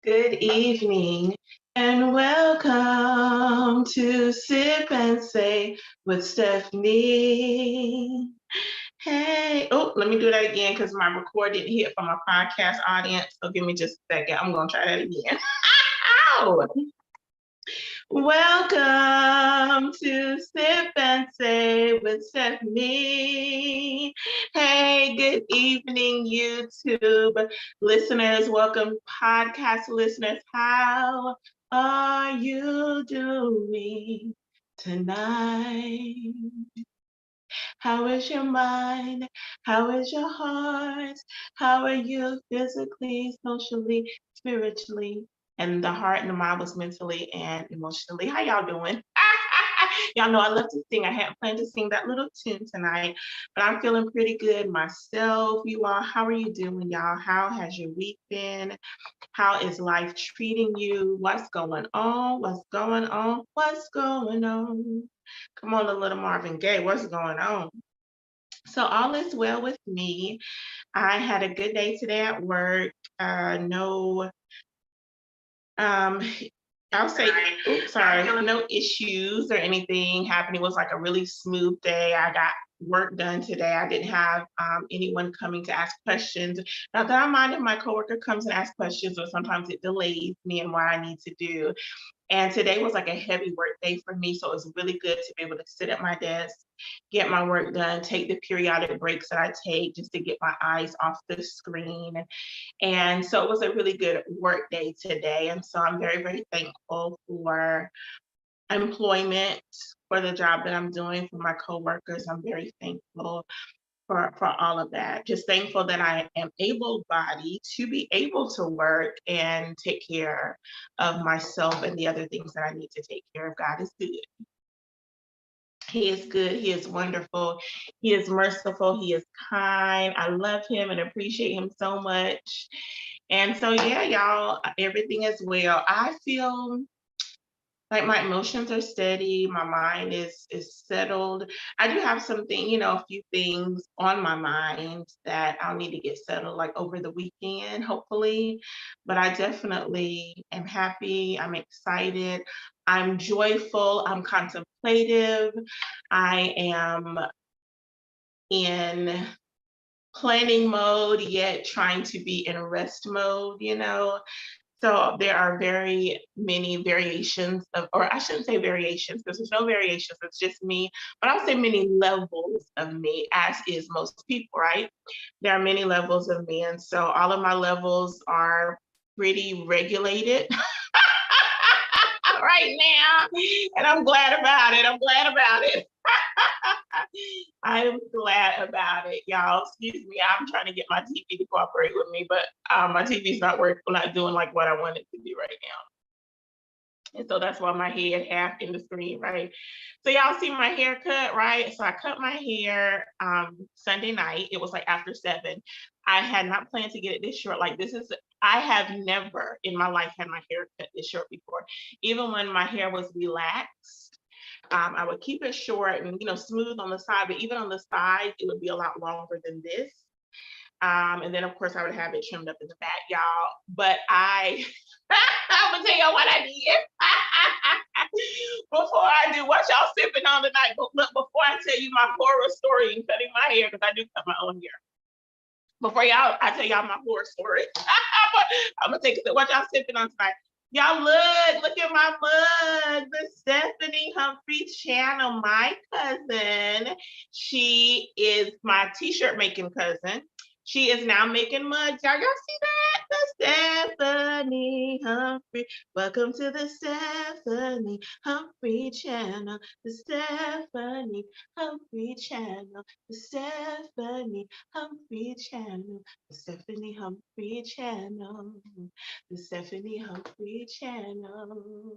Good evening and welcome to Sip and Say with Stephanie. Hey, oh, let me do that again because my record didn't hit from my podcast audience. So give me just a second. I'm going to try that again. Ow! Welcome to Sip and Say with Stephanie. Hey, good evening, YouTube listeners. Welcome, podcast listeners. How are you doing tonight? How is your mind? How is your heart? How are you physically, socially, spiritually? And the heart and the mind was mentally and emotionally. How y'all doing? Y'all know I love to sing. I hadn't planned to sing that little tune tonight, but I'm feeling pretty good myself. You all, how are you doing, y'all? How has your week been? How is life treating you? What's going on? What's going on? What's going on? Come on, a little Marvin Gaye. What's going on? So all is well with me. I had a good day today at work. No, I'll say, oops, sorry, no issues or anything happening. It was like a really smooth day. I got work done today. I didn't have anyone coming to ask questions. Not that I mind if my coworker comes and asks questions, or sometimes it delays me and what I need to do. And today was like a heavy work day for me. So it was really good to be able to sit at my desk, get my work done, take the periodic breaks that I take just to get my eyes off the screen. And so it was a really good work day today. And so I'm very, very thankful for employment, for the job that I'm doing, for my coworkers. I'm very thankful for all of that. Just thankful that I am able-bodied to be able to work and take care of myself and the other things that I need to take care of. God is good. He is good. He is wonderful. He is merciful. He is kind. I love him and appreciate him so much. And so, yeah, y'all, everything is well. I feel like my emotions are steady, my mind is settled. I do have something, a few things on my mind that I'll need to get settled like over the weekend, hopefully. But I definitely am happy, I'm excited, I'm joyful, I'm contemplative, I am in planning mode, yet trying to be in rest mode. So there are very many variations of, or I shouldn't say variations because there's no variations, it's just me, but I'll say many levels of me, as is most people, right? There are many levels of me. And so all of my levels are pretty regulated right now. And I'm glad about it. I'm glad about it. I'm glad about it, y'all. Excuse me. I'm trying to get my TV to cooperate with me, but my TV's not working, not doing like what I want it to do right now. And so that's why my head half in the screen, right? So y'all see my haircut, right? So I cut my hair Sunday night. It was like after 7. I had not planned to get it this short. I have never in my life had my hair cut this short before. Even when my hair was relaxed, I would keep it short and smooth on the side, but even on the side, it would be a lot longer than this. And then of course I would have it trimmed up in the back, y'all. But I'm gonna tell y'all what I did. Before I do, what y'all sipping on tonight? But look, before I tell you my horror story in cutting my hair, because I do cut my own hair. Before I tell y'all my horror story. I'm gonna take it. What y'all sipping on tonight? Y'all look at my mug, the Stephanie Humphrey channel, my cousin. She is my t-shirt making cousin. She is now making mugs. Y'all see that? The Stephanie Humphrey. Welcome to the Stephanie Humphrey channel. The Stephanie Humphrey channel. The Stephanie Humphrey channel. The Stephanie Humphrey channel. The Stephanie Humphrey channel.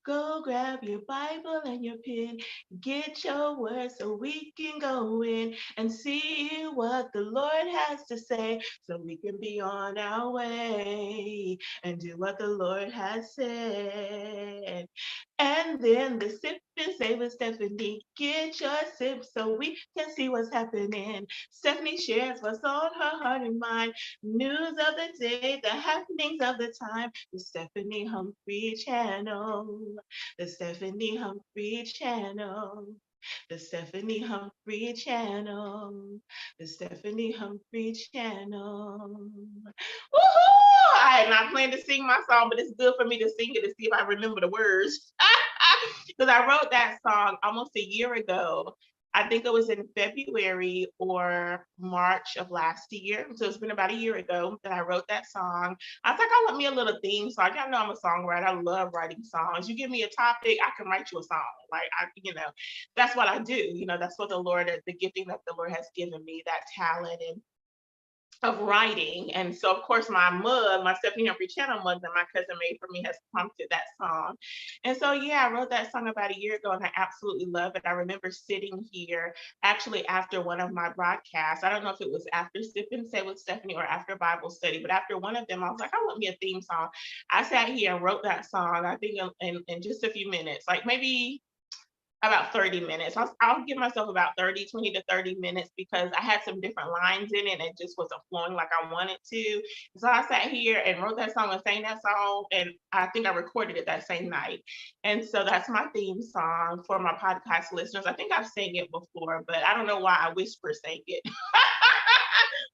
Go grab your Bible and your pen, get your word so we can go in and see what the Lord has to say so we can be on our way and do what the Lord has said. And then the sip and say with Stephanie, get your sip so we can see what's happening. Stephanie shares what's on her heart and mind, news of the day, the happenings of the time, the Stephanie Humphrey channel, the Stephanie Humphrey channel, the Stephanie Humphrey channel, the Stephanie Humphrey channel. Woohoo! I had not planned to sing my song, but it's good for me to sing it to see if I remember the words. Because I wrote that song almost a year ago. I think it was in February or March of last year. So it's been about a year ago that I wrote that song. I was like, I want me a little theme song. Y'all know I'm a songwriter. I love writing songs. You give me a topic, I can write you a song. Like that's what I do. That's what the gifting that the Lord has given me, that talent and of writing. And so, of course, my Stephanie Humphrey channel mug that my cousin made for me has prompted that song. And so, yeah, I wrote that song about a year ago and I absolutely love it. I remember sitting here actually after one of my broadcasts. I don't know if it was after Sip and Say with Stephanie or after Bible study, but after one of them, I was like, I want me a theme song. I sat here and wrote that song, I think in just a few minutes, like maybe about 30 minutes. I'll give myself about 20 to 30 minutes because I had some different lines in it and it just wasn't flowing like I wanted to. So I sat here and wrote that song and sang that song, and I think I recorded it that same night. And so that's my theme song for my podcast listeners. I think I've sang it before, but I don't know why I whisper sang it.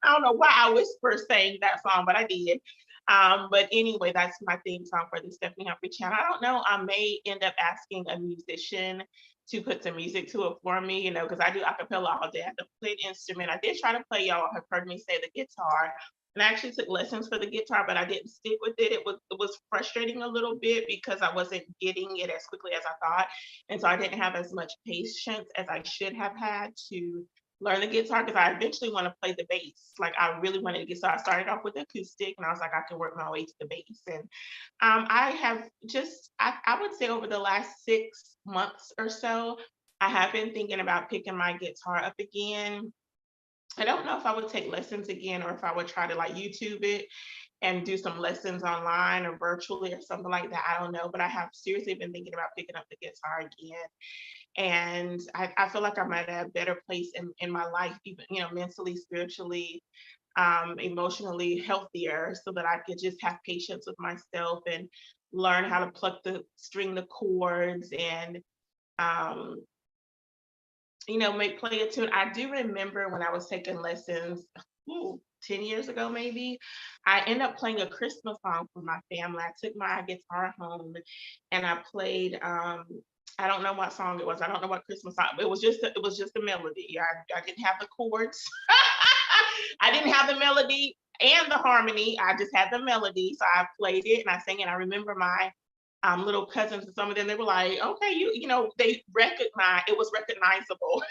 I don't know why I whisper sang that song, but I did. But anyway, that's my theme song for the Stephanie Humphrey channel. I don't know. I may end up asking a musician to put some music to it for me, because I do acapella all day. I have to play an instrument. I did try to play, y'all have heard me say, the guitar. And I actually took lessons for the guitar, but I didn't stick with it. It was frustrating a little bit because I wasn't getting it as quickly as I thought. And so I didn't have as much patience as I should have had to learn the guitar because I eventually want to play the bass. Like I really wanted to get started. I started off with acoustic and I was like, I can work my way to the bass. And I have just, I would say over the last 6 months or so, I have been thinking about picking my guitar up again. I don't know if I would take lessons again or if I would try to like YouTube it and do some lessons online or virtually or something like that. I don't know, but I have seriously been thinking about picking up the guitar again. And I feel like I'm at a better place in my life, even, mentally, spiritually, emotionally healthier so that I could just have patience with myself and learn how to string the chords and, um, play a tune. I do remember when I was taking lessons, 10 years ago, maybe, I ended up playing a Christmas song for my family. I took my guitar home and I played, I don't know what song it was. I don't know what Christmas song. It was just a melody. I didn't have the chords. I didn't have the melody and the harmony. I just had the melody. So I played it and I sang it. I remember my little cousins and some of them, they were like, okay, they recognized, it was recognizable.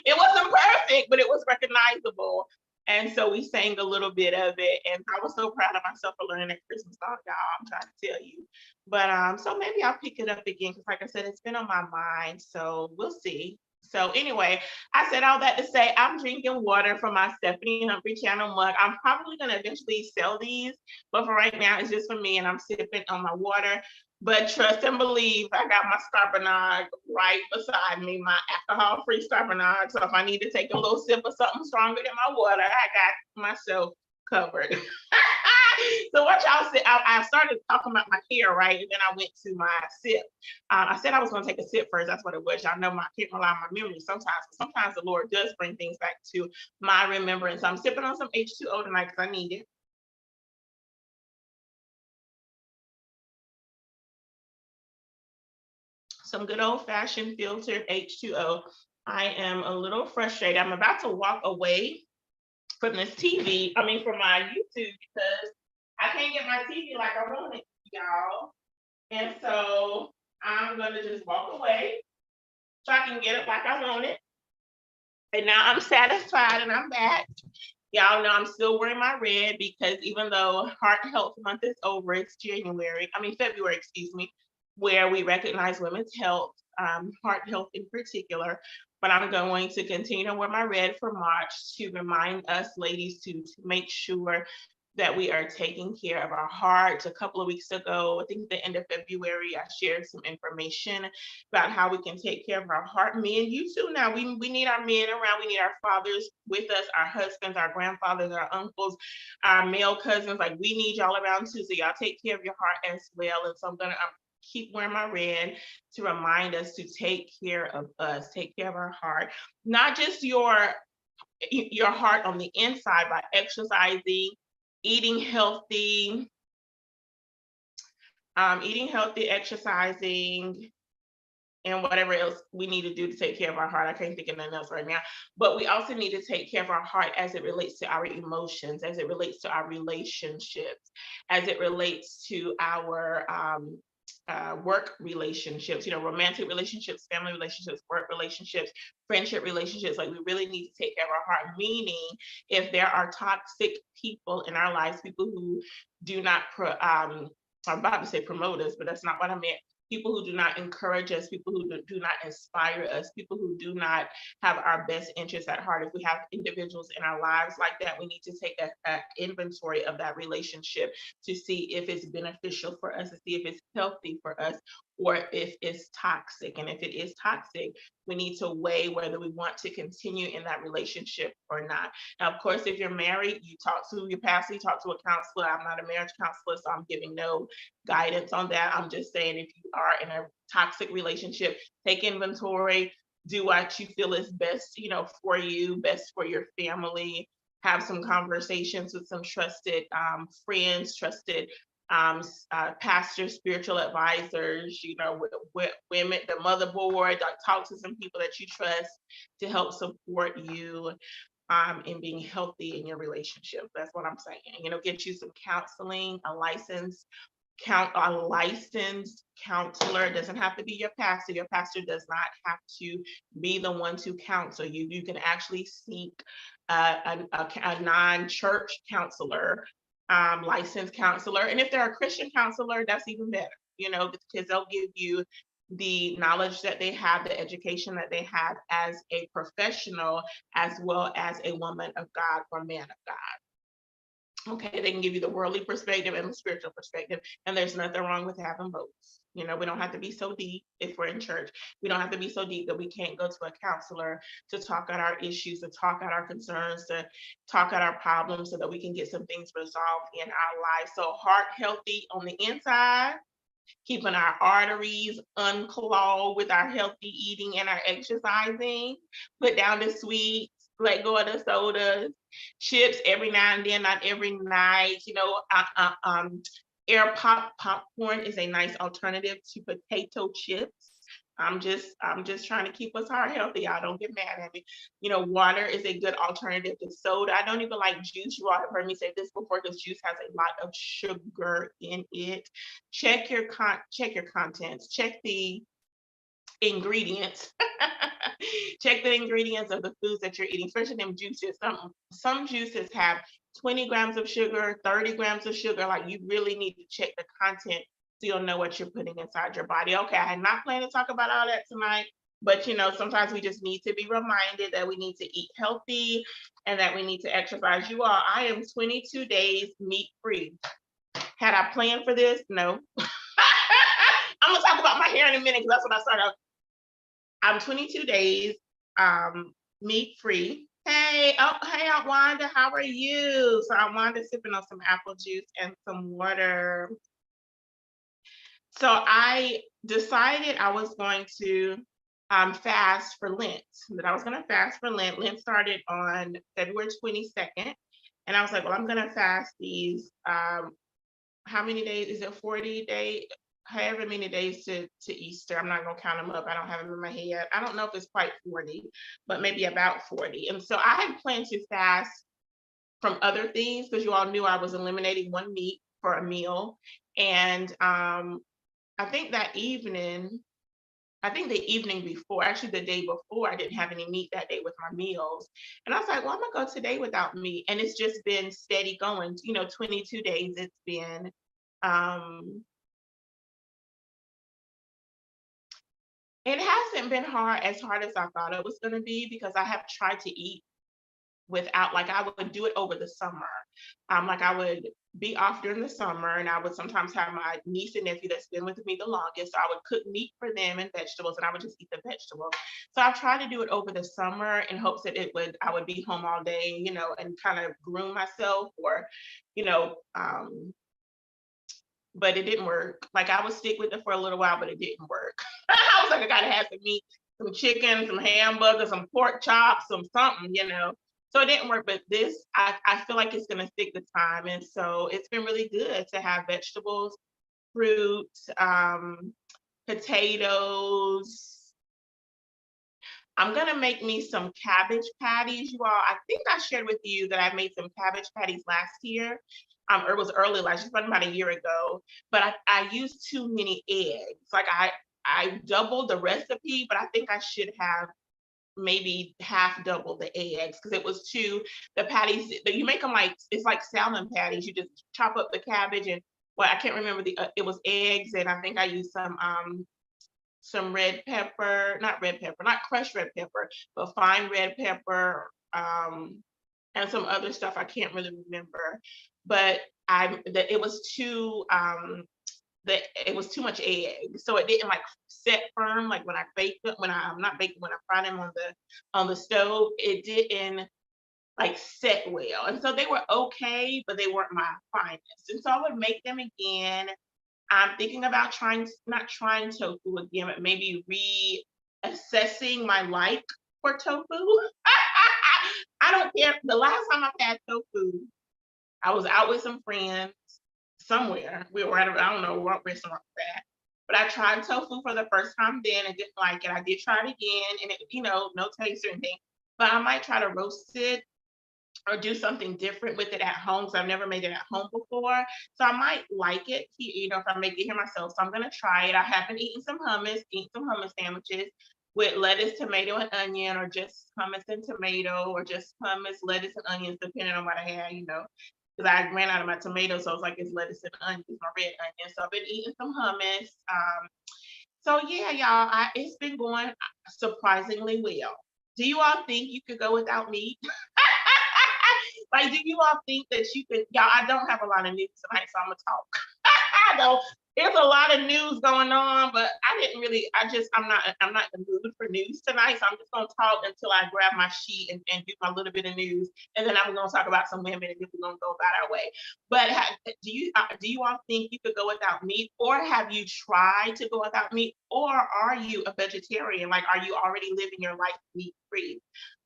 It wasn't perfect, but it was recognizable. And so we sang a little bit of it. And I was so proud of myself for learning that Christmas song, y'all. I'm trying to tell you. But so maybe I'll pick it up again because, like I said, it's been on my mind. So we'll see. So anyway, I said all that to say I'm drinking water from my Stephanie Humphrey channel mug. I'm probably going to eventually sell these, but for right now, it's just for me and I'm sipping on my water. But trust and believe, I got my Starboard right beside me, my alcohol-free Starboard. So if I need to take a little sip of something stronger than my water, I got myself covered. So what y'all said, I started talking about my hair, right? And then I went to my sip. I said I was going to take a sip first. That's what it was. Y'all know I can't rely on my memory sometimes. But sometimes the Lord does bring things back to my remembrance. I'm sipping on some H2O tonight because I need it. Some good old-fashioned filtered H2O. I am a little frustrated. I'm about to walk away from this TV, from my YouTube because I can't get my TV like I want it, y'all. And so I'm gonna just walk away so I can get it like I want it. And now I'm satisfied and I'm back. Y'all know I'm still wearing my red because even though Heart Health Month is over, it's February, excuse me. where we recognize women's health, heart health in particular. But I'm going to continue to wear my red for March to remind us ladies to make sure that we are taking care of our hearts. A couple of weeks ago, I think at the end of February, I shared some information about how we can take care of our heart. Men, you too now. We need our men around. We need our fathers with us, our husbands, our grandfathers, our uncles, our male cousins. Like, we need y'all around too. So y'all take care of your heart as well. And so I'm keep wearing my red to remind us to take care of us, take care of our heart, not just your heart on the inside by exercising, eating healthy, exercising, and whatever else we need to do to take care of our heart. I can't think of nothing else right now. But we also need to take care of our heart as it relates to our emotions, as it relates to our relationships, as it relates to our work relationships, romantic relationships, family relationships, work relationships, friendship relationships. Like, we really need to take care of our heart, meaning if there are toxic people in our lives, people who do not, I'm about to say promote us, but that's not what I meant. People who do not encourage us, people who do not inspire us, people who do not have our best interests at heart. If we have individuals in our lives like that, we need to take an inventory of that relationship to see if it's beneficial for us, to see if it's healthy for us, or if it's toxic. And if it is toxic, we need to weigh whether we want to continue in that relationship or not. Now, of course, if you're married, you talk to your pastor, you talk to a counselor. I'm not a marriage counselor, so I'm giving no guidance on that. I'm just saying, if you are in a toxic relationship, take inventory, do what you feel is best, for you, best for your family. Have some conversations with some trusted friends, trusted pastors, spiritual advisors, with women, the motherboard. Talk to some people that you trust to help support you in being healthy in your relationship. That's what I'm saying. Get you some counseling, a licensed counselor. It doesn't have to be your pastor. Your pastor does not have to be the one to counsel you. You can actually seek a non-church counselor, licensed counselor. And if they're a Christian counselor, that's even better, because they'll give you the knowledge that they have, the education that they have as a professional, as well as a woman of God or man of God. Okay, they can give you the worldly perspective and the spiritual perspective, and there's nothing wrong with having both. We don't have to be so deep if we're in church. We don't have to be so deep that we can't go to a counselor to talk out our issues, to talk out our concerns, to talk out our problems so that we can get some things resolved in our lives. So heart healthy on the inside, keeping our arteries unclogged with our healthy eating and our exercising, put down the sweets, let go of the sodas, chips every now and then, not every night. Popcorn is a nice alternative to potato chips. I'm just trying to keep us heart healthy. Y'all don't get mad at me. Water is a good alternative to soda. I don't even like juice. You all have heard me say this before, because juice has a lot of sugar in it. Check your contents. Check the ingredients. Check the ingredients of the foods that you're eating, especially them juices. Some juices have 20 grams of sugar, 30 grams of sugar. Like, you really need to check the content so you'll know what you're putting inside your body. Okay, I had not planned to talk about all that tonight, but sometimes we just need to be reminded that we need to eat healthy and that we need to exercise. You all, I am 22 days meat free. Had I planned for this? No. I'm gonna talk about my hair in a minute, because that's what I started. I'm 22 days meat free. Hey, Aunt Wanda, how are you? So Aunt Wanda's sipping on some apple juice and some water. So I decided I was going to fast for Lent. Lent started on February 22nd. And I was like, well, I'm gonna fast these, how many days? Is it 40 days? However many days to Easter. I'm not gonna count them up. I don't have them in my head. I don't know if it's quite 40, but maybe about 40. And so I had planned to fast from other things, because you all knew I was eliminating one meat for a meal. And I think the evening before, actually the day before, I didn't have any meat that day with my meals. And I was like, well, I'm gonna go today without meat. And it's just been steady going, 22 days it's been. It hasn't been as hard as I thought it was gonna be because I have tried to eat without, like, I would do it over the summer. Like, I would be off during the summer, and I would sometimes have my niece and nephew that's been with me the longest, so I would cook meat for them and vegetables, and I would just eat the vegetables. So I've tried to do it over the summer in hopes that I would be home all day, and kind of groom myself, or, you know, but it didn't work. Like, I would stick with it for a little while, but it didn't work. I was like, I gotta have some meat, some chicken, some hamburger, some pork chops, some something. So it didn't work, but this, I feel like it's gonna stick the time. And so it's been really good to have vegetables, fruit, potatoes. I'm gonna make me some cabbage patties, you all. I think I shared with you that I made some cabbage patties last year. Or it was early last year, about a year ago. But I used too many eggs. Like, I doubled the recipe, but I think I should have maybe half double the eggs because it was the patties that you make them, like, it's like salmon patties. You just chop up the cabbage, and, well, I can't remember it was eggs, and I think I used some red pepper, not red pepper, not crushed red pepper, but fine red pepper, and some other stuff I can't really remember. But that it was too much egg, so it didn't, like, set firm. Like, when I baked it, I'm not baking, when I fried them on the stove, it didn't, like, set well. And so they were okay, but they weren't my finest. And so I would make them again. I'm thinking about not trying tofu again, but maybe reassessing my like for tofu. I don't care. The last time I've had tofu, I was out with some friends somewhere. We were I don't know what restaurant we're at. But I tried tofu for the first time then and didn't like it. I did try it again, and no taste or anything. But I might try to roast it or do something different with it at home, because I've never made it at home before. So I might like it, if I make it here myself. So I'm gonna try it. I haven't eaten some hummus sandwiches with lettuce, tomato, and onion, or just hummus and tomato, or just hummus, lettuce, and onions, depending on what I had. Because I ran out of my tomatoes, so I was like, it's lettuce and onions, my red onion. So I've been eating some hummus. So yeah, y'all, it's been going surprisingly well. Do you all think you could go without meat? Like, do you all think that you could? Y'all, I don't have a lot of news tonight, so I'm gonna talk. I know there's a lot of news going on, but I'm not in the mood for news tonight, so I'm just gonna talk until I grab my sheet and do my little bit of news, and then I'm gonna talk about some women, and then we're gonna go about our way. But do you all think you could go without meat, or have you tried to go without meat, or are you a vegetarian? Like, are you already living your life meat free?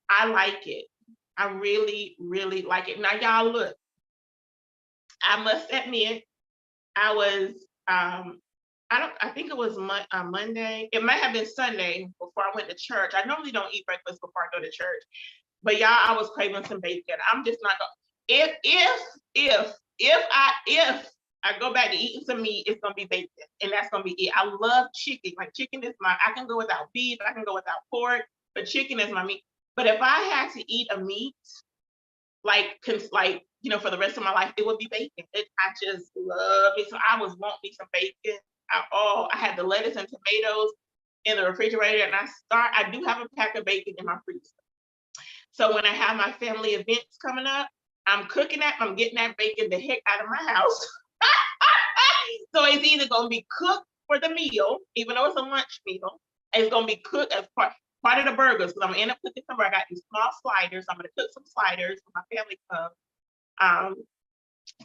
I like it. I really, really like it. Now, y'all, look, I must admit, I was, I think it was Monday. It might have been Sunday before I went to church. I normally don't eat breakfast before I go to church, but y'all, I was craving some bacon. I'm just not going. If I go back to eating some meat, it's gonna be bacon, and that's gonna be it. I love chicken. Like, chicken is I can go without beef, I can go without pork, but chicken is my meat. But if I had to eat a meat, for the rest of my life, it would be bacon. I just love it. So I was wanting me some bacon. I had the lettuce and tomatoes in the refrigerator, and I do have a pack of bacon in my freezer. So when I have my family events coming up, I'm cooking that. I'm getting that bacon the heck out of my house. So it's either gonna be cooked for the meal, even though it's a lunch meal. It's gonna be cooked as part of the burgers, because I'm gonna end up cooking some. I got these small sliders. I'm gonna cook some sliders when my family comes.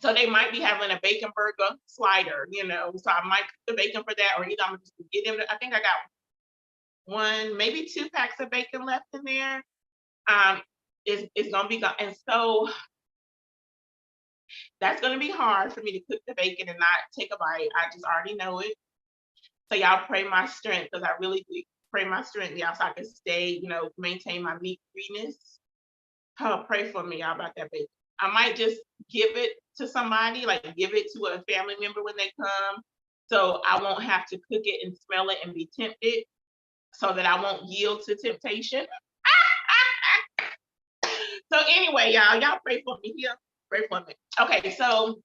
So they might be having a bacon burger slider. So I might cook the bacon for that, or either I'm just gonna get them. I think I got one, maybe 2 packs of bacon left in there. It's gonna be gone, and so that's gonna be hard for me to cook the bacon and not take a bite. I just already know it. So y'all pray my strength, because I really do pray my strength, y'all, so I can stay, maintain my meat freeness. Oh, pray for me, y'all, about that bacon. I might just give it to somebody, like give it to a family member when they come, so I won't have to cook it and smell it and be tempted, so that I won't yield to temptation. So anyway, y'all pray for me here. Pray for me. Okay, so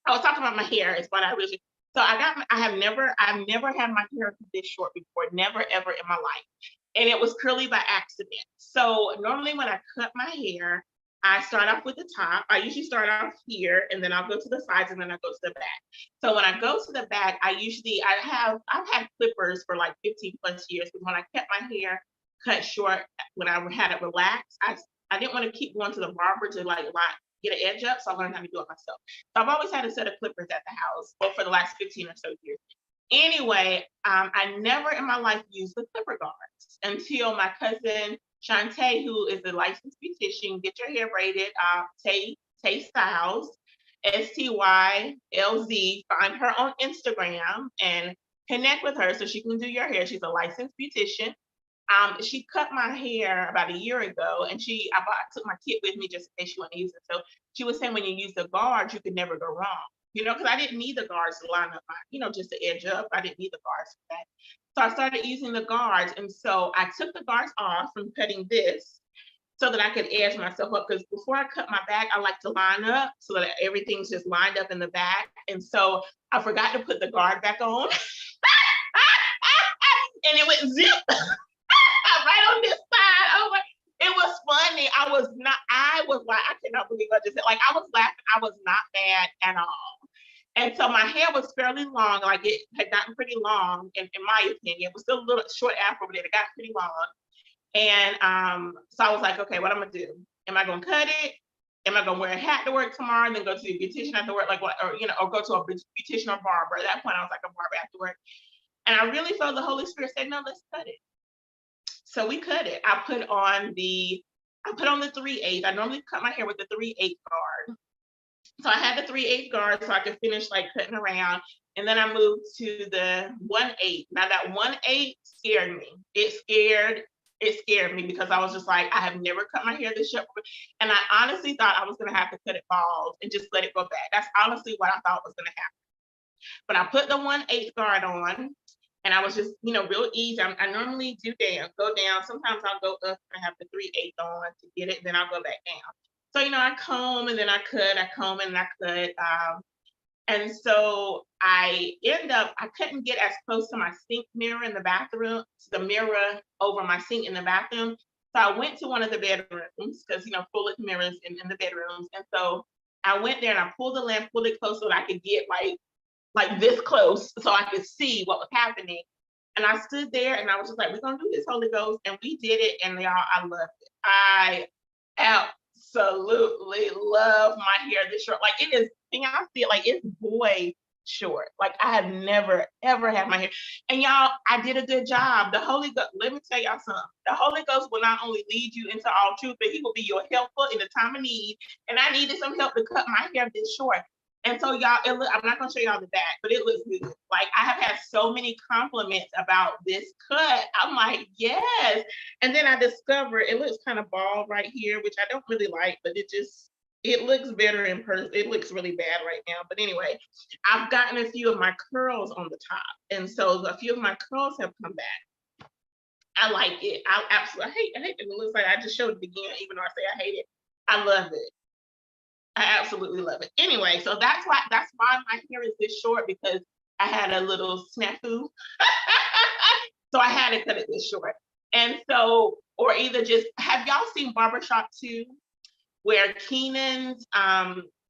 I was talking about my hair. It's what I really. So I've never had my hair this short before, never ever in my life. And it was curly by accident. So normally when I cut my hair, I start off with the top. I usually start off here and then I'll go to the sides and then I go to the back. So when I go to the back, I've had clippers for like 15 plus years, because when I kept my hair cut short, when I had it relaxed, I didn't want to keep going to the barber to like get an edge up. So I learned how to do it myself. So I've always had a set of clippers at the house, well, for the last 15 or so years. Anyway, I never in my life used the clipper guards until my cousin Shantae, who is a licensed beautician, get your hair braided, Tay Styles, STYLZ. Find her on Instagram and connect with her so she can do your hair. She's a licensed beautician. She cut my hair about a year ago, and I took my kit with me just in case she wanted to use it. So she was saying when you use the guards, you could never go wrong. Because I didn't need the guards to line up my, just to edge up. I didn't need the guards for that. So I started using the guards. And so I took the guards off from cutting this so that I could edge myself up. Because before I cut my back, I like to line up so that everything's just lined up in the back. And so I forgot to put the guard back on. And it went zip right on this side. Oh my, it was funny. I was like, I cannot believe I just said, like, I was laughing. I was not mad at all. And so my hair was fairly long, like it had gotten pretty long, in my opinion. It was still a little short afro, but it got pretty long. And so I was like, okay, what I'm gonna do? Am I gonna cut it? Am I gonna wear a hat to work tomorrow and then go to the beautician after work, like what, or go to a beautician or barber? At that point, I was like a barber after work. And I really felt the Holy Spirit said, no, let's cut it. So we cut it. I put on the 3/8. I normally cut my hair with the 3/8 guard. So I had the 3/8 guard so I could finish like cutting around. And then I moved to the 1/8. Now that 1/8 scared me. It scared me because I was just like, I have never cut my hair this short. And I honestly thought I was gonna have to cut it bald and just let it go back. That's honestly what I thought was gonna happen. But I put the 1/8 guard on, and I was just, real easy. I normally go down. Sometimes I'll go up and have the 3/8 on to get it, then I'll go back down. So, I comb and then I cut, I comb and I cut. And so I couldn't get as close to my sink mirror in the bathroom, to the mirror over my sink in the bathroom. So I went to one of the bedrooms because, full of mirrors in the bedrooms. And so I went there and I pulled the lamp, pulled it close so that I could get like this close so I could see what was happening. And I stood there and I was just like, we're gonna do this, Holy Ghost. And we did it, and y'all, I loved it. I absolutely love my hair this short. Like it is, I see it like it's boy short. Like I have never ever had my hair. And y'all, I did a good job. The Holy Ghost, let me tell y'all something. The Holy Ghost will not only lead you into all truth, but he will be your helper in the time of need. And I needed some help to cut my hair this short. And so y'all, I'm not gonna show y'all the back, but it looks good. Like I have had so many compliments about this cut. I'm like, yes. And then I discovered it looks kind of bald right here, which I don't really like, but it looks better in person. It looks really bad right now. But anyway, I've gotten a few of my curls on the top. And so a few of my curls have come back. I like it. I absolutely I hate it. It looks like I just showed it again, even though I say I hate it. I love it. I absolutely love it. Anyway, so that's why my hair is this short, because I had a little snafu. So I had to cut it this short. And so, or either just, have y'all seen Barbershop 2, where Keenan's,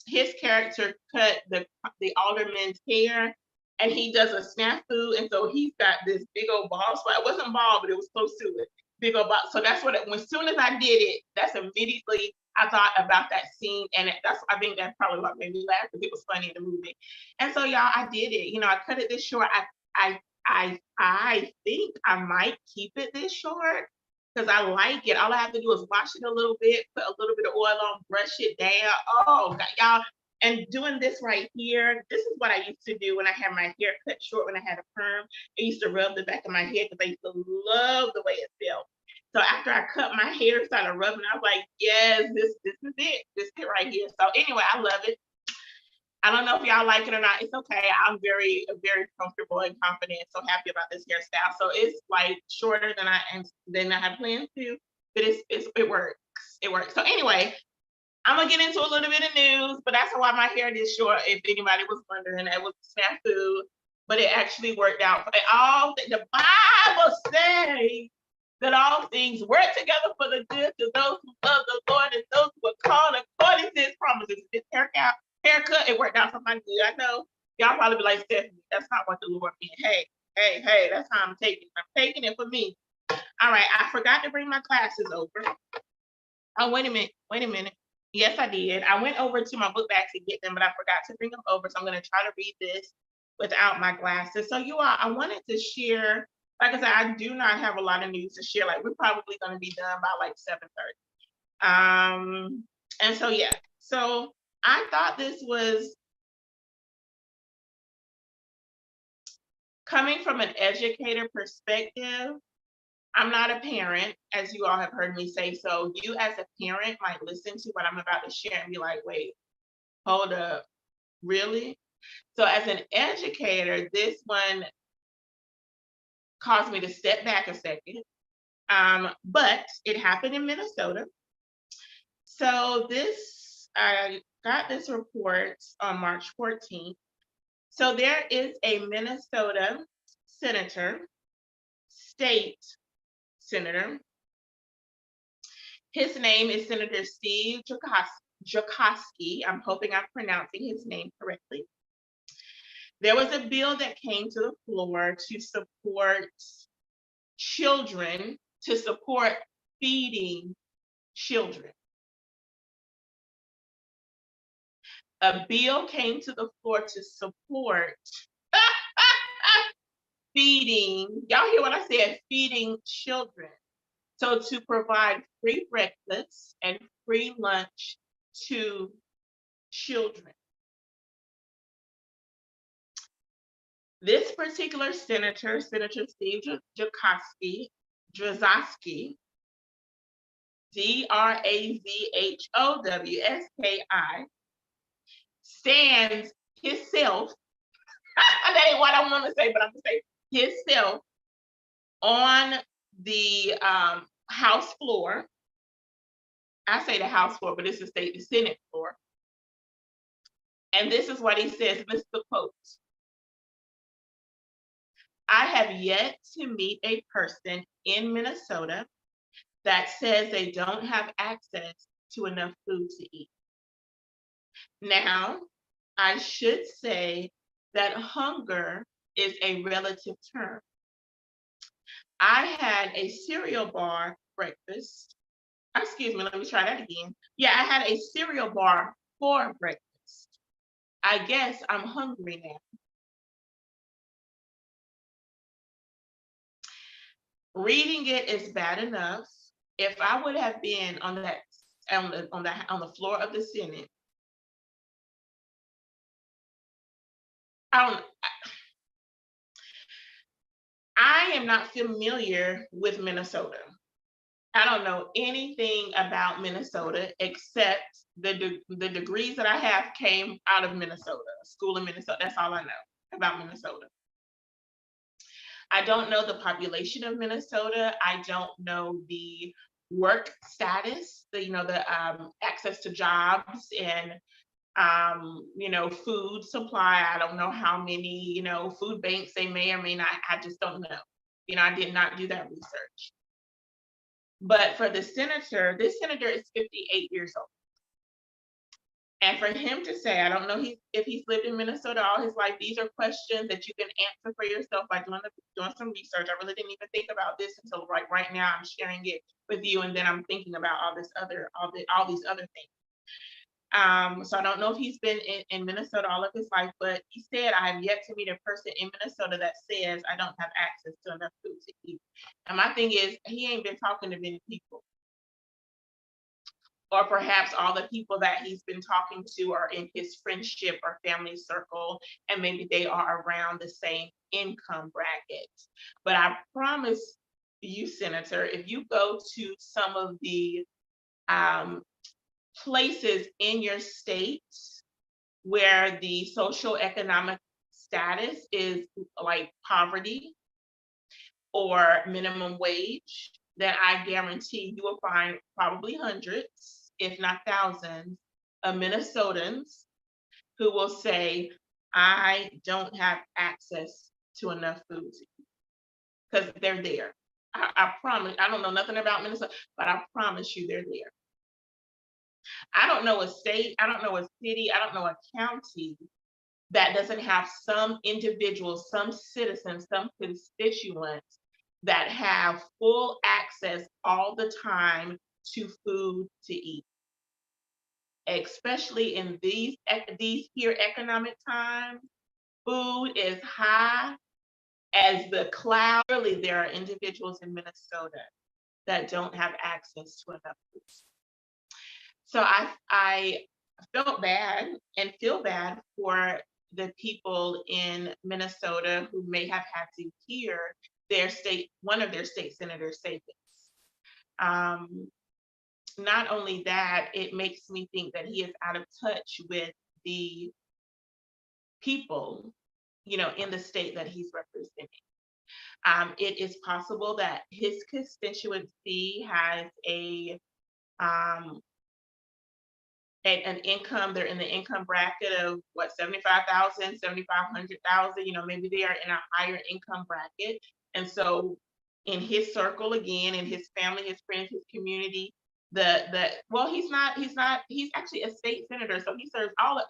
his character cut the alderman's hair, and he does a snafu, and so he's got this big old bald spot. It wasn't bald, but it was close to it. Big old bald. So that's as soon as I did it, that's immediately I thought about that scene, and I think that's probably what made me laugh, because it was funny in the movie. And so y'all, I did it. I cut it this short. I think I might keep it this short because I like it. All I have to do is wash it a little bit, put a little bit of oil on, brush it down. Oh God, y'all. And doing this right here, this is what I used to do when I had my hair cut short, when I had a perm. I used to rub the back of my head because I used to love the way it felt. So after I cut my hair, started rubbing, I was like, yes, this is it. This is it right here. So anyway, I love it. I don't know if y'all like it or not. It's okay. I'm very, very comfortable and confident. So happy about this hairstyle. So it's like shorter than I had planned to, but it works. It works. So anyway, I'm gonna get into a little bit of news, but that's why my hair is short. If anybody was wondering, it was a snafu, but it actually worked out. The Bible says that all things work together for the good to those who love the Lord and those who are called according to His promises. This haircut, it worked out for my good. I know y'all probably be like, Stephanie, that's not what the Lord meant. Hey, that's how I'm taking it. I'm taking it for me. All right, I forgot to bring my glasses over. Oh, wait a minute. Yes, I did. I went over to my book bag to get them, but I forgot to bring them over. So I'm going to try to read this without my glasses. So you all, I wanted to share, like I said, I do not have a lot of news to share. Like we're probably going to be done by like 7:30. And so, yeah, so I thought this was coming from an educator perspective. I'm not a parent, as you all have heard me say, so you as a parent might listen to what I'm about to share and be like, wait, hold up, really? So as an educator, this one caused me to step back a second, but it happened in Minnesota. So I got this report on March 14th. So there is a Minnesota senator, state senator. His name is Senator Steve Jokoski. I'm hoping I'm pronouncing his name correctly. There was a bill that came to the floor to support children, to support feeding children. A bill came to the floor to support feeding, y'all hear what I said, feeding children. So to provide free breakfast and free lunch to children. This particular senator, Senator Steve Jokoski, Drazhowski, stands himself, that ain't what I want to say, but I'm going to say himself on the House floor. I say the House floor, but it's the Senate floor. And this is what he says, this is the quote. I have yet to meet a person in Minnesota that says they don't have access to enough food to eat. Now, I should say that hunger is a relative term. I had a cereal bar breakfast. Excuse me, let me try that again. Yeah, I had a cereal bar for breakfast. I guess I'm hungry now. Reading it is bad enough. If I would have been on the floor of the Senate, I am not familiar with Minnesota. I don't know anything about Minnesota except the degrees that I have came out of Minnesota, school in Minnesota. That's all I know about Minnesota. I don't know the population of Minnesota. I don't know the work status, the access to jobs and food supply. I don't know how many, food banks they may or may not. I just don't know. I did not do that research. But for the senator, this senator is 58 years old. And for him to say, I don't know if he's lived in Minnesota all his life, these are questions that you can answer for yourself by doing some research. I really didn't even think about this until right now I'm sharing it with you, and then I'm thinking about all these other things. So I don't know if he's been in Minnesota all of his life, but he said, I have yet to meet a person in Minnesota that says I don't have access to enough food to eat. And my thing is, he ain't been talking to many people. Or perhaps all the people that he's been talking to are in his friendship or family circle, and maybe they are around the same income bracket. But I promise you, Senator, if you go to some of the places in your state where the social economic status is like poverty or minimum wage, then I guarantee you will find probably hundreds if not thousands, of Minnesotans who will say, I don't have access to enough food because they're there. I promise, I don't know nothing about Minnesota, but I promise you they're there. I don't know a state, I don't know a city, I don't know a county that doesn't have some individuals, some citizens, some constituents that have full access all the time to food to eat, especially in these here economic times. Food is high as the cloud. Clearly, there are individuals in Minnesota that don't have access to enough food. So I felt bad and feel bad for the people in Minnesota who may have had to hear one of their state senators say this. Not only that, it makes me think that he is out of touch with the people, in the state that he's representing. It is possible that his constituency has an income, they're in the income bracket of what, 75,000, 7,500,000, maybe they are in a higher income bracket. And so in his circle, again, in his family, his friends, his community, he's actually a state senator. So he serves all of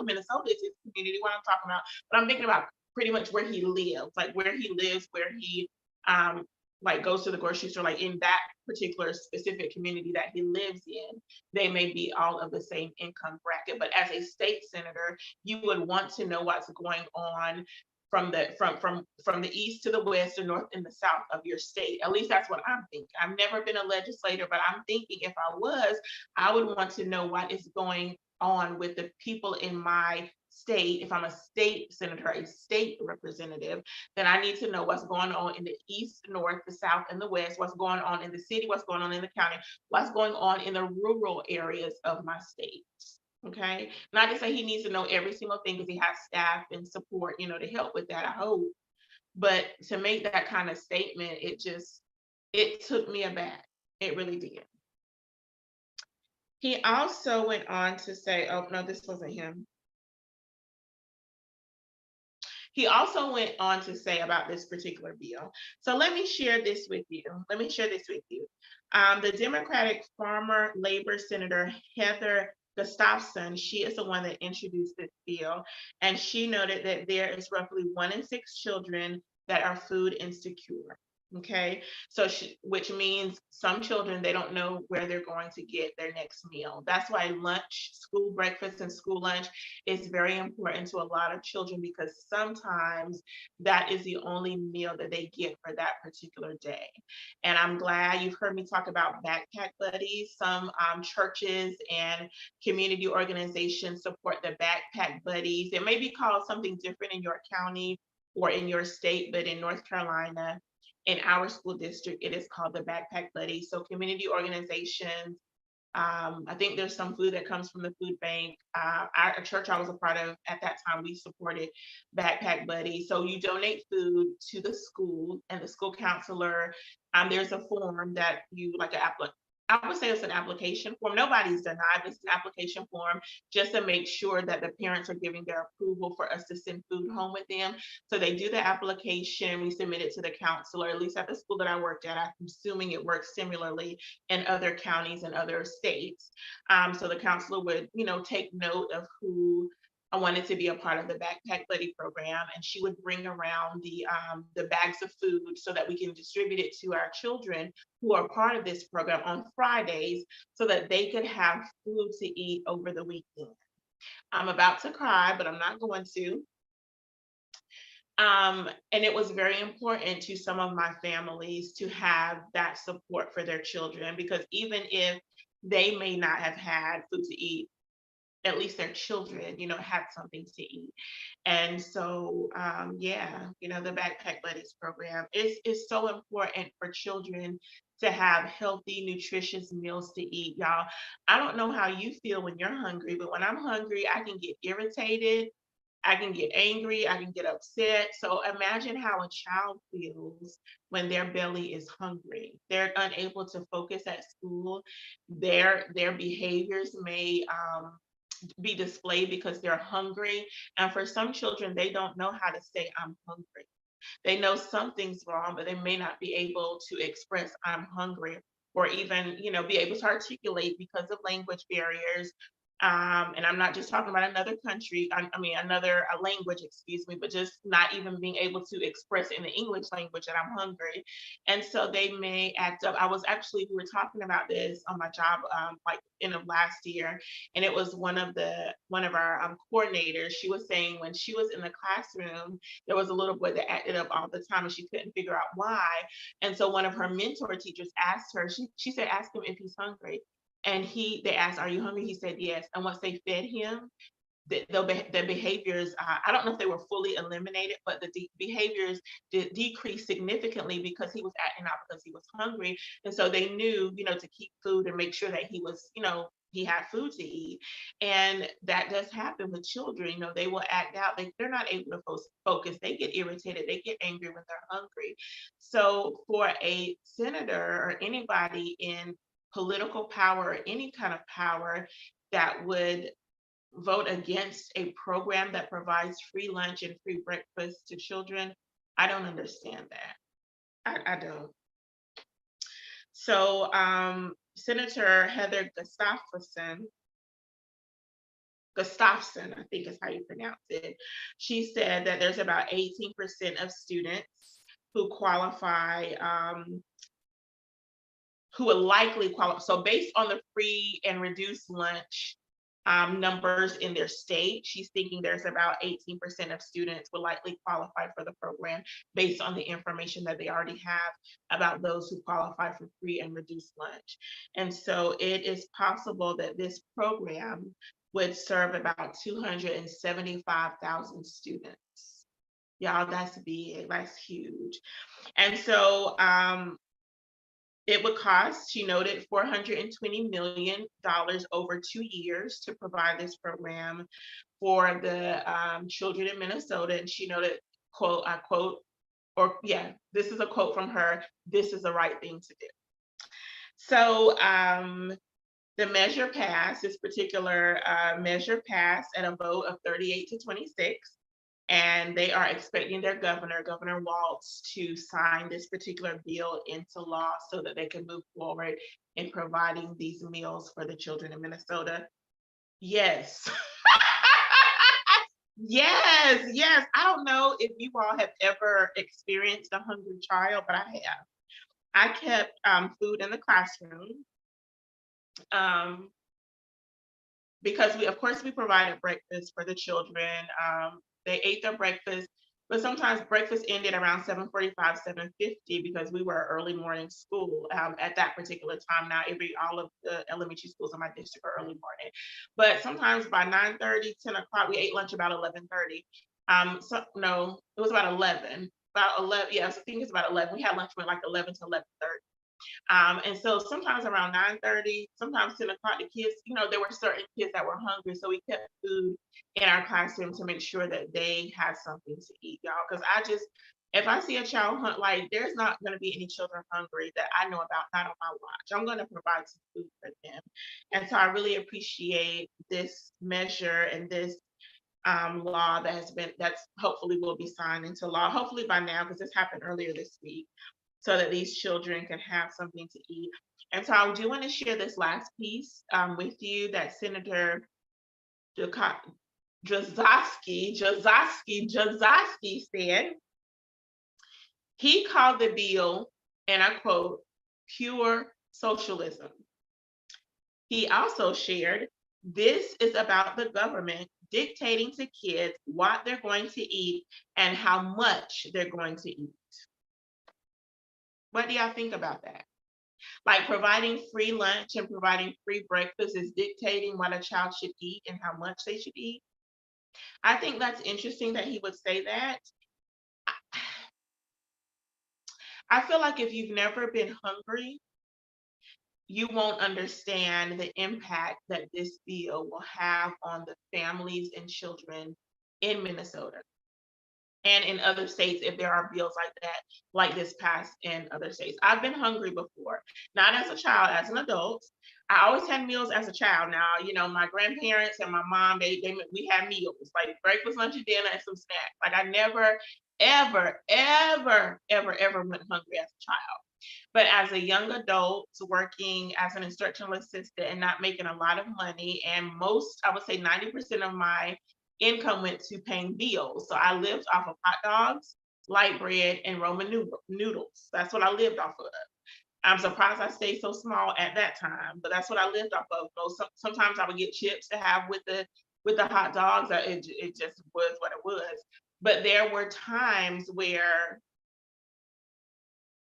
Minnesota is his community, what I'm talking about. But I'm thinking about pretty much where he lives, where he like goes to the grocery store, like in that particular specific community that he lives in, they may be all of the same income bracket. But as a state senator, you would want to know what's going on from the east to the west, the north and the south of your state. At least that's what I'm thinking. I've never been a legislator, but I'm thinking if I was, I would want to know what is going on with the people in my state. If I'm a state senator, a state representative, then I need to know what's going on in the east, north, the south, and the west, what's going on in the city, what's going on in the county, what's going on in the rural areas of my state. Okay, not to say he needs to know every single thing because he has staff and support, to help with that, I hope. But to make that kind of statement, it took me aback. It really did. He also went on to say, oh no, this wasn't him. He also went on to say about this particular bill. So let me share this with you. The Democratic Farmer Labor Senator Heather Gustafson, she is the one that introduced this bill, and she noted that there is roughly 1 in 6 children that are food insecure. Okay, so which means some children, they don't know where they're going to get their next meal. That's why lunch, school breakfast, and school lunch is very important to a lot of children, because sometimes that is the only meal that they get for that particular day. And I'm glad you've heard me talk about backpack buddies. Some churches and community organizations support the backpack buddies. It may be called something different in your county or in your state, but in North Carolina, in our school district, it is called the Backpack Buddy. So community organizations, I think there's some food that comes from the food bank. Our church I was a part of at that time, we supported Backpack Buddy. So you donate food to the school, and the school counselor, there's a form that you, I would say it's an application form. Nobody's denied. It's an application form just to make sure that the parents are giving their approval for us to send food home with them. So they do the application, we submit it to the counselor, at least at the school that I worked at. I'm assuming it works similarly in other counties and other states. So the counselor would, take note of who I wanted to be a part of the Backpack Buddy program, and she would bring around the bags of food so that we can distribute it to our children who are part of this program on Fridays, so that they could have food to eat over the weekend. I'm about to cry, but I'm not going to. And it was very important to some of my families to have that support for their children, because even if they may not have had food to eat, at least their children, had something to eat. And so, the Backpack Buddies program is so important for children to have healthy, nutritious meals to eat. Y'all, I don't know how you feel when you're hungry, but when I'm hungry, I can get irritated. I can get angry, I can get upset. So imagine how a child feels when their belly is hungry. They're unable to focus at school. Their behaviors may be displayed because they're hungry. And for some children, they don't know how to say, I'm hungry. They know something's wrong, but they may not be able to express, I'm hungry, or even, be able to articulate because of language barriers. And I'm not just talking about another country, I mean, another language, excuse me, but just not even being able to express in the English language that I'm hungry. And so they may act up. We were talking about this on my job, like end of last year, and it was one of our coordinators. She was saying when she was in the classroom, there was a little boy that acted up all the time and she couldn't figure out why. And so one of her mentor teachers asked her, she said, ask him if he's hungry. And they asked, are you hungry? He said, yes. And once they fed him, the behaviors, I don't know if they were fully eliminated, but the behaviors decreased significantly because he was acting out because he was hungry. And so they knew, to keep food and make sure that he was, he had food to eat. And that does happen with children. They will act out. They're not able to focus. They get irritated. They get angry when they're hungry. So for a senator or anybody in political power or any kind of power that would vote against a program that provides free lunch and free breakfast to children, I don't understand that. I don't. So Senator Heather Gustafson, I think is how you pronounce it. She said that there's about 18% of students who qualify, who would likely qualify. So based on the free and reduced lunch numbers in their state, she's thinking there's about 18% of students will likely qualify for the program based on the information that they already have about those who qualify for free and reduced lunch. And so it is possible that this program would serve about 275,000 students. Y'all, that's big, that's huge. And so it would cost, she noted, $420 million over 2 years to provide this program for the children in Minnesota. And she noted, quote, I quote, or yeah, this is a quote from her, this is the right thing to do. So the measure passed, this particular measure passed at a vote of 38 to 26. And they are expecting their Governor Walz, to sign this particular bill into law so that they can move forward in providing these meals for the children in Minnesota. Yes. Yes. I don't know if you all have ever experienced a hungry child, but I have. I kept food in the classroom because of course, we provided breakfast for the children. They ate their breakfast, but sometimes breakfast ended around 7:45, 7:50 because we were early morning school at that particular time. Now, all of the elementary schools in my district are early morning, but sometimes by 9:30, 10 o'clock, we ate lunch about 11:30. No, it was about 11. About 11, yeah, I think it's about 11. We had lunch from like 11 to 11:30. And so sometimes around 9:30, sometimes 10 o'clock, the kids, there were certain kids that were hungry. So we kept food in our classroom to make sure that they had something to eat, y'all. Because if I see a child like there's not going to be any children hungry that I know about, not on my watch. I'm going to provide some food for them. And so I really appreciate this measure and this law that's hopefully will be signed into law, hopefully by now, because this happened earlier this week, so that these children can have something to eat. And so I do want to share this last piece with you that Senator Jazowski said. He called the bill, and I quote, pure socialism. He also shared, this is about the government dictating to kids what they're going to eat and how much they're going to eat. What do y'all think about that? Like providing free lunch and providing free breakfast is dictating what a child should eat and how much they should eat. I think that's interesting that he would say that. I feel like if you've never been hungry, you won't understand the impact that this bill will have on the families and children in Minnesota and in other states if there are bills like that, like this passed in other states. I've been hungry before, not as a child, as an adult. I always had meals as a child. Now, my grandparents and my mom, we had meals like breakfast, lunch, and dinner, and some snacks. Like I never, ever, ever, ever, ever went hungry as a child. But as a young adult, working as an instructional assistant and not making a lot of money, and I would say 90% of my income went to paying bills. So I lived off of hot dogs, light bread, and Roman noodles. That's what I lived off of. I'm surprised I stayed so small at that time, but that's what I lived off of. Sometimes I would get chips to have with the hot dogs. It just was what it was. But there were times where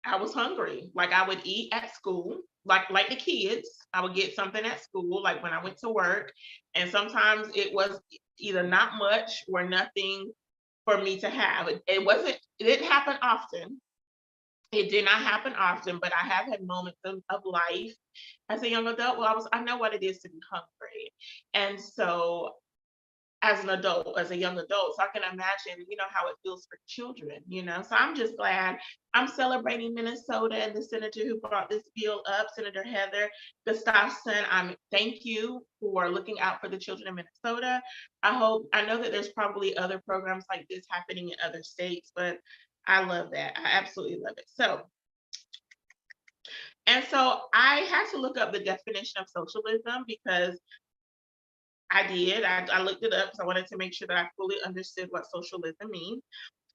I was hungry. Like I would eat at school, like the kids. I would get something at school, like when I went to work, and sometimes it was either not much or nothing for me to have. It didn't happen often. It did not happen often, but I have had moments of life as a young adult where I know what it is to be hungry. And so as an adult, as a young adult. So I can imagine, how it feels for children. So I'm just glad I'm celebrating Minnesota and the senator who brought this bill up, Senator Heather Gustafson. Thank you for looking out for the children in Minnesota. I know that there's probably other programs like this happening in other states, but I love that. I absolutely love it. So I had to look up the definition of socialism because I did. I looked it up because I wanted to make sure that I fully understood what socialism means.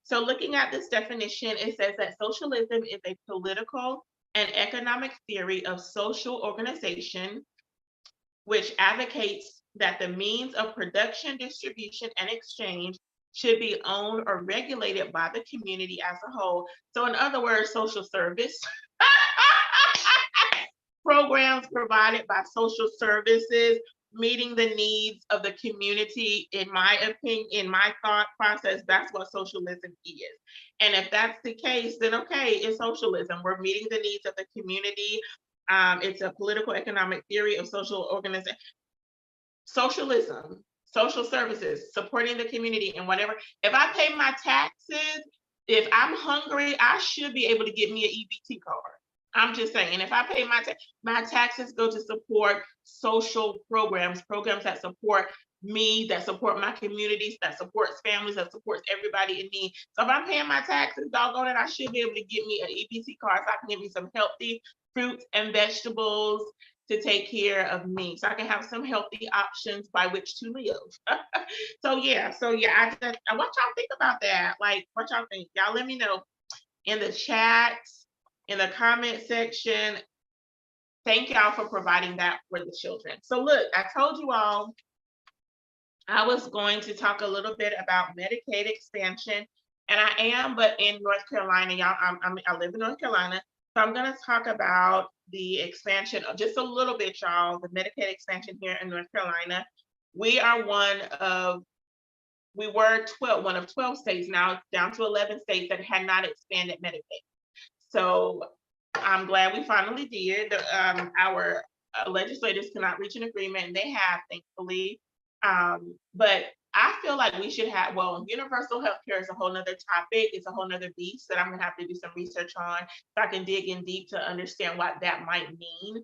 So, looking at this definition, it says that socialism is a political and economic theory of social organization which advocates that the means of production, distribution, and exchange should be owned or regulated by the community as a whole. So, in other words, social service. Programs provided by social services meeting the needs of the community, in my opinion, in my thought process, that's what socialism is. And if that's the case, then okay, it's socialism. We're meeting the needs of the community. It's a political economic theory of social organization. Socialism, social services, supporting the community and whatever. If I pay my taxes, if I'm hungry, I should be able to get me an EBT card. I'm just saying, if I pay my taxes go to support social programs that support me, that support my communities, that supports families, that supports everybody in need. So if I'm paying my taxes, doggone it, I should be able to get me an EBT card so I can get me some healthy fruits and vegetables to take care of me, so I can have some healthy options by which to live. So yeah, I what y'all think about that? Like, what y'all think? Y'all let me know in the chat, in the comment section. Thank y'all for providing that for the children. So look, I told you all I was going to talk a little bit about Medicaid expansion, and I am, but in North Carolina, y'all, I live in North Carolina, so I'm going to talk about the expansion just a little bit, y'all. The Medicaid expansion here in North Carolina. We are we were one of 12 states. Now it's down to 11 states that had not expanded Medicaid. So I'm glad we finally did. Our legislators cannot reach an agreement, and they have, thankfully. But I feel like we should have, universal health care is a whole nother topic. It's a whole nother beast that I'm gonna have to do some research on so I can dig in deep to understand what that might mean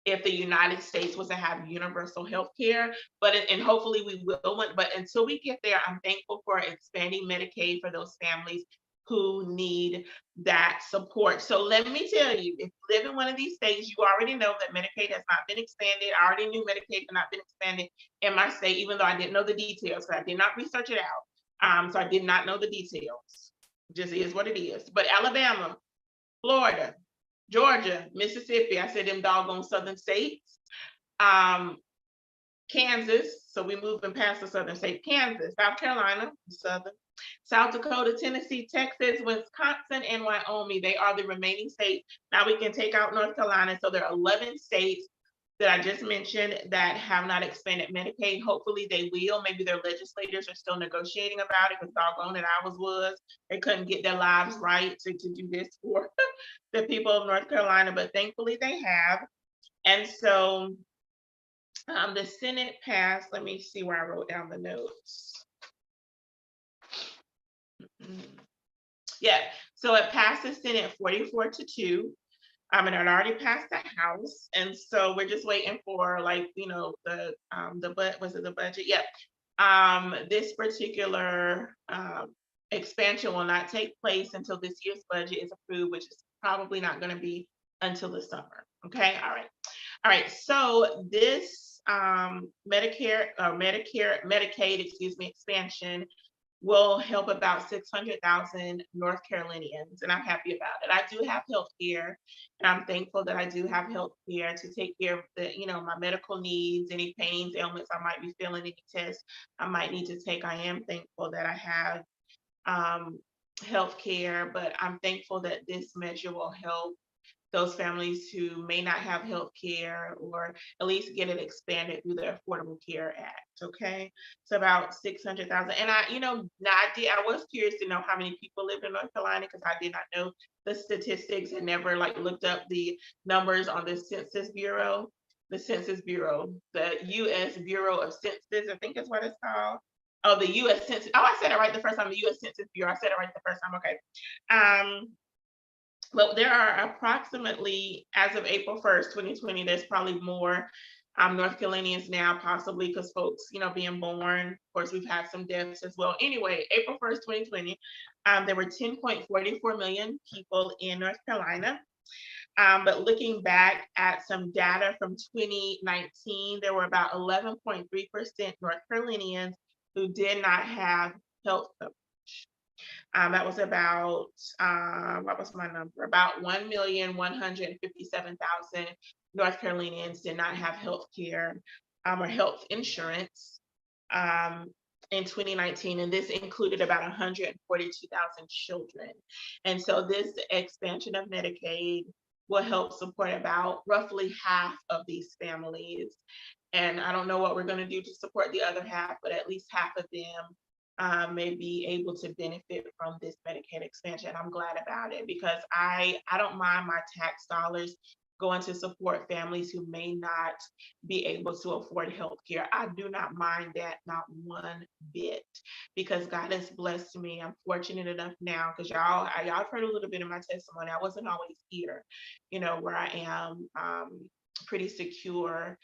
if the United States was to have universal health care. And hopefully we will, but until we get there, I'm thankful for expanding Medicaid for those families who need that support. So let me tell you, if you live in one of these states, you already know that Medicaid has not been expanded. I already knew Medicaid had not been expanded in my state, even though I didn't know the details, because I did not research it out. So I did not know the details. It just is what it is. But Alabama, Florida, Georgia, Mississippi, I said them doggone southern states. Kansas, so we moving past the southern state, Kansas, South Carolina, southern, South Dakota, Tennessee, Texas, Wisconsin, and Wyoming. They are the remaining states. Now we can take out North Carolina. So there are 11 states that I just mentioned that have not expanded Medicaid. Hopefully they will. Maybe their legislators are still negotiating about it, because doggone it, ours was. They couldn't get their lives right to do this for the people of North Carolina, but thankfully they have. And so the Senate passed, let me see where I wrote down the notes. Yeah, so it passed the Senate 44-2. And it already passed the House, and so we're just waiting for, like, was it the budget? Yeah. This particular expansion will not take place until this year's budget is approved, which is probably not going to be until the summer. Okay, all right. So this Medicaid, excuse me, expansion will help about 600,000 North Carolinians, and I'm happy about it. I do have health care, and I'm thankful that I do have health care to take care of my medical needs, any pains, ailments I might be feeling, any tests I might need to take. I am thankful that I have um, health care, but I'm thankful that this measure will help those families who may not have health care, or at least get it expanded through the Affordable Care Act. Okay. It's about 600,000. And I was curious to know how many people live in North Carolina, because I did not know the statistics and never like looked up the numbers on the Census Bureau. The Census Bureau, the U.S. Bureau of Census, I think is what it's called. Oh, the U.S. Census. Oh, I said it right the first time. The U.S. Census Bureau. I said it right the first time. Okay. Well, there are approximately, as of April 1st, 2020, there's probably more North Carolinians now, possibly because folks, being born. Of course, we've had some deaths as well. Anyway, April 1st, 2020, there were 10.44 million people in North Carolina. But looking back at some data from 2019, there were about 11.3% North Carolinians who did not have health coverage. That was about, what was my number? About 1,157,000 North Carolinians did not have health care or health insurance in 2019. And this included about 142,000 children. And so this expansion of Medicaid will help support about roughly half of these families. And I don't know what we're going to do to support the other half, but at least half of them may be able to benefit from this Medicaid expansion. I'm glad about it, because I don't mind my tax dollars going to support families who may not be able to afford health care. I do not mind that, not one bit, because God has blessed me. I'm fortunate enough now, because y'all have heard a little bit of my testimony. I wasn't always here, where I am pretty secure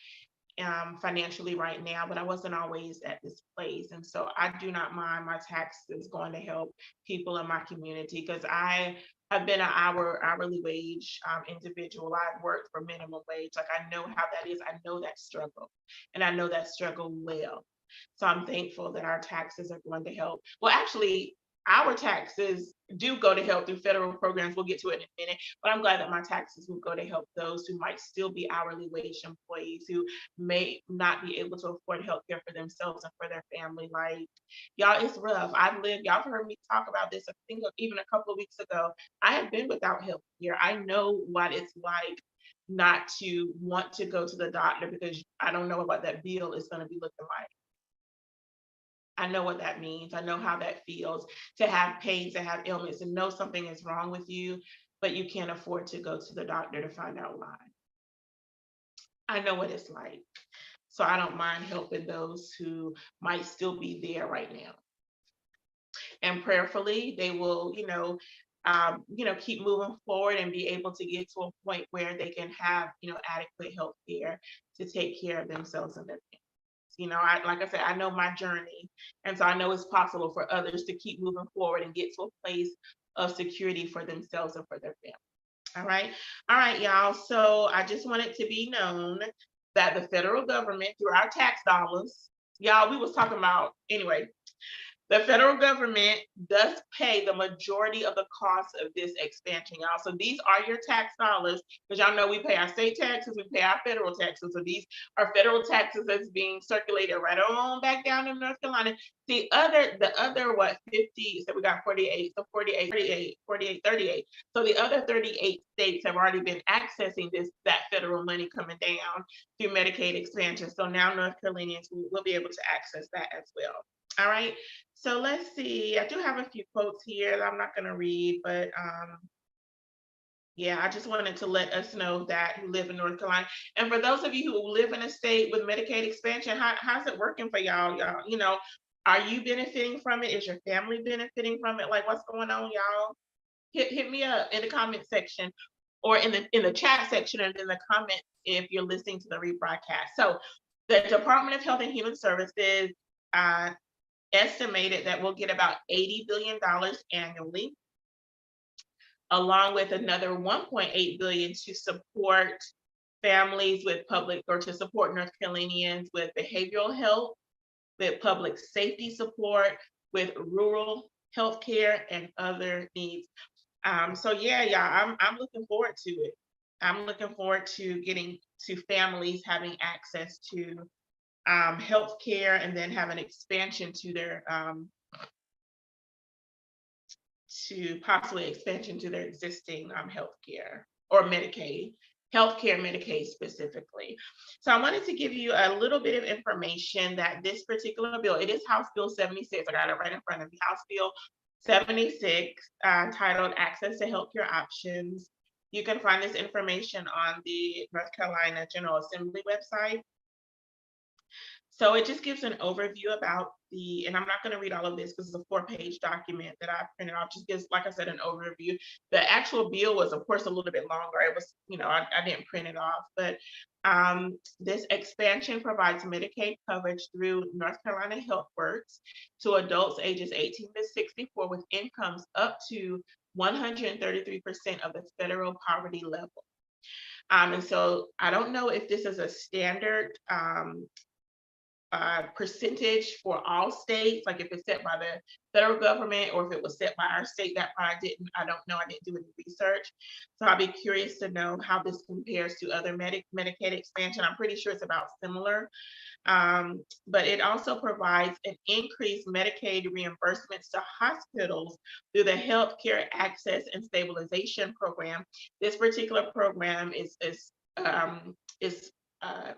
financially right now, but I wasn't always at this place. And so I do not mind my taxes going to help people in my community, because I have been an hourly wage individual. I've worked for minimum wage. Like, I know how that is. I know that struggle, and I know that struggle well. So I'm thankful that our taxes are going to help. Well, actually, our taxes do go to help through federal programs. We'll get to it in a minute, but I'm glad that my taxes will go to help those who might still be hourly wage employees, who may not be able to afford health care for themselves and for their family. Like, y'all, it's rough. Y'all have heard me talk about this, I think even a couple of weeks ago. I have been without health care. I know what it's like not to want to go to the doctor, because I don't know what that bill is going to be looking like. I know what that means. I know how that feels, to have pains, to have ailments, and know something is wrong with you, but you can't afford to go to the doctor to find out why. I know what it's like. So I don't mind helping those who might still be there right now. And prayerfully, they will, keep moving forward and be able to get to a point where they can have, adequate health care to take care of themselves and their families. Like I said, I know my journey. And so I know it's possible for others to keep moving forward and get to a place of security for themselves and for their family. All right. All right, y'all. So I just want it to be known that the federal government, through our tax dollars, y'all, we was talking about, anyway, the federal government does pay the majority of the cost of this expansion, y'all. So these are your tax dollars, because y'all know we pay our state taxes, we pay our federal taxes. So these are federal taxes that's being circulated right on back down in North Carolina. The other what, 50, so we got 48, so 38. So the other 38 states have already been accessing that federal money coming down through Medicaid expansion. So now North Carolinians will be able to access that as well. All right, so let's see. I do have a few quotes here that I'm not going to read, but yeah, I just wanted to let us know that who live in North Carolina. And for those of you who live in a state with Medicaid expansion, how's it working for y'all? Are you benefiting from it? Is your family benefiting from it? Like, what's going on, y'all? Hit me up in the comment section or in the chat section and in the comments if you're listening to the rebroadcast. So the Department of Health and Human Services estimated that we'll get about $80 billion annually, along with another $1.8 billion to support families with public, or to support North Carolinians with behavioral health, with public safety support, with rural healthcare and other needs. So yeah, y'all, I'm looking forward to it. I'm looking forward to getting to families having access to healthcare, and then have an expansion to their possibly expansion to their existing healthcare or Medicaid, healthcare, Medicaid specifically. So I wanted to give you a little bit of information that this particular bill, it is House Bill 76. I got it right in front of me. House Bill 76, titled Access to Healthcare Options. You can find this information on the North Carolina General Assembly website. So it just gives an overview about and I'm not going to read all of this because it's a 4-page document that I printed off. Just gives, like I said, an overview. The actual bill was, of course, a little bit longer. It was, I didn't print it off, but this expansion provides Medicaid coverage through North Carolina HealthWorks to adults ages 18 to 64 with incomes up to 133% of the federal poverty level. And so I don't know if this is a standard percentage for all states, like if it's set by the federal government or if it was set by our state. That part I don't know, I didn't do any research. So I'll be curious to know how this compares to other Medicaid expansion. I'm pretty sure it's about similar. But it also provides an increased Medicaid reimbursements to hospitals through the Healthcare Access and Stabilization Program. This particular program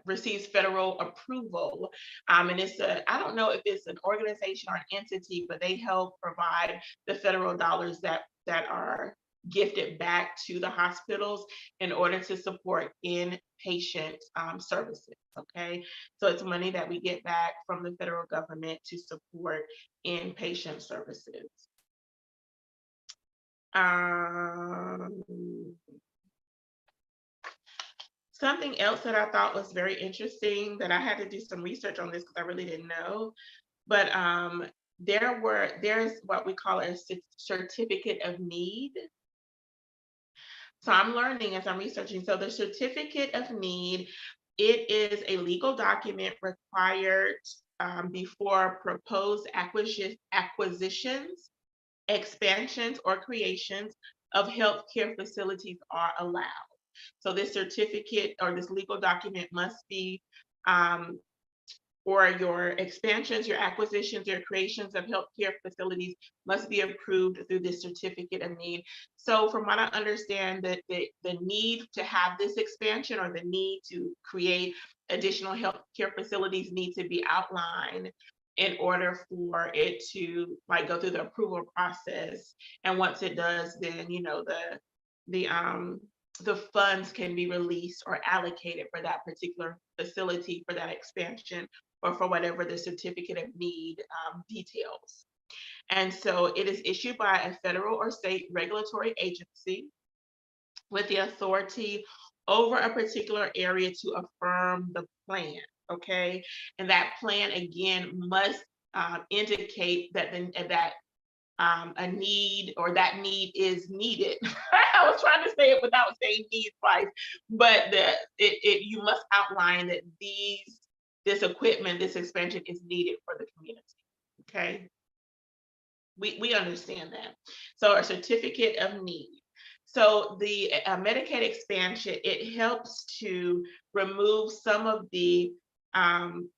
receives federal approval. And it's I don't know if it's an organization or an entity, but they help provide the federal dollars that are gifted back to the hospitals in order to support inpatient services. Okay, so it's money that we get back from the federal government to support inpatient services. Something else that I thought was very interesting, that I had to do some research on this because I really didn't know, but there's what we call a certificate of need. So I'm learning as I'm researching. So the certificate of need, it is a legal document required before proposed acquisitions, expansions, or creations of healthcare facilities are allowed. So this certificate or this legal document must be, or your expansions, your acquisitions, your creations of healthcare facilities must be approved through this certificate of need. So from what I understand, that the need to have this expansion or the need to create additional healthcare facilities need to be outlined in order for it to go through the approval process. And once it does, then the funds can be released or allocated for that particular facility, for that expansion, or for whatever the certificate of need details. And so it is issued by a federal or state regulatory agency with the authority over a particular area to affirm the plan. Okay, and that plan again must indicate that a need, or that need is needed. I was trying to say it without saying need twice, but you must outline that this equipment, this expansion is needed for the community. Okay, we understand that. So a certificate of need. So the Medicaid expansion, it helps to remove some of the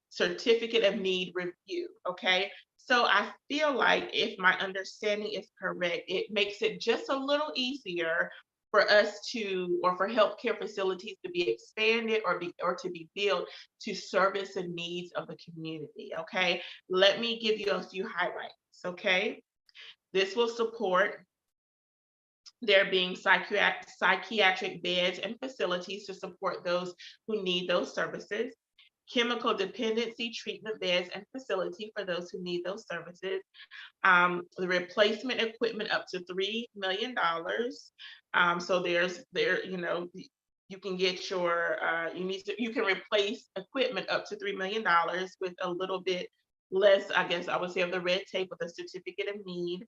certificate of need review. Okay, so I feel like, if my understanding is correct, it makes it just a little easier for us to, or for healthcare facilities to be expanded or to be built to service the needs of the community. Okay, let me give you a few highlights. Okay, this will support there being psychiatric beds and facilities to support those who need those services. chemical dependency treatment beds and facility for those who need those services, the replacement equipment up to $3 million. So you can get your you can replace equipment up to $3 million with a little bit less, I guess I would say, of the red tape with a certificate of need.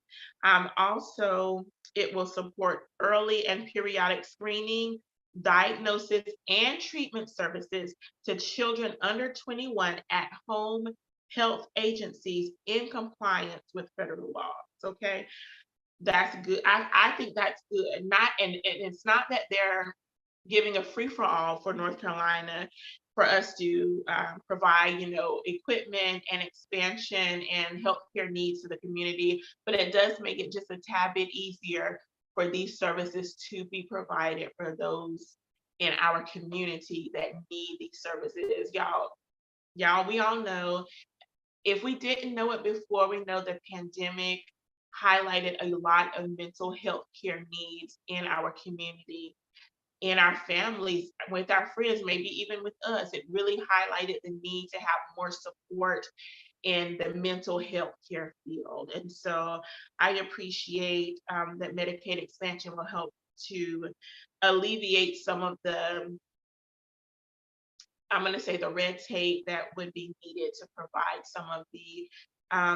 Also, it will support early and periodic screening, diagnosis, and treatment services to children under 21 at home health agencies in compliance with federal laws. Okay, that's good. I think that's good. Not and it's not that they're giving a free for all for North Carolina for us to provide, equipment and expansion and healthcare needs to the community, but it does make it just a tad bit easier for these services to be provided for those in our community that need these services. Y'all, we all know, if we didn't know it before, we know the pandemic highlighted a lot of mental health care needs in our community, in our families, with our friends, maybe even with us. It really highlighted the need to have more support in the mental health care field. And so I appreciate that Medicaid expansion will help to alleviate some of the, I'm going to say, the red tape that would be needed to provide some of the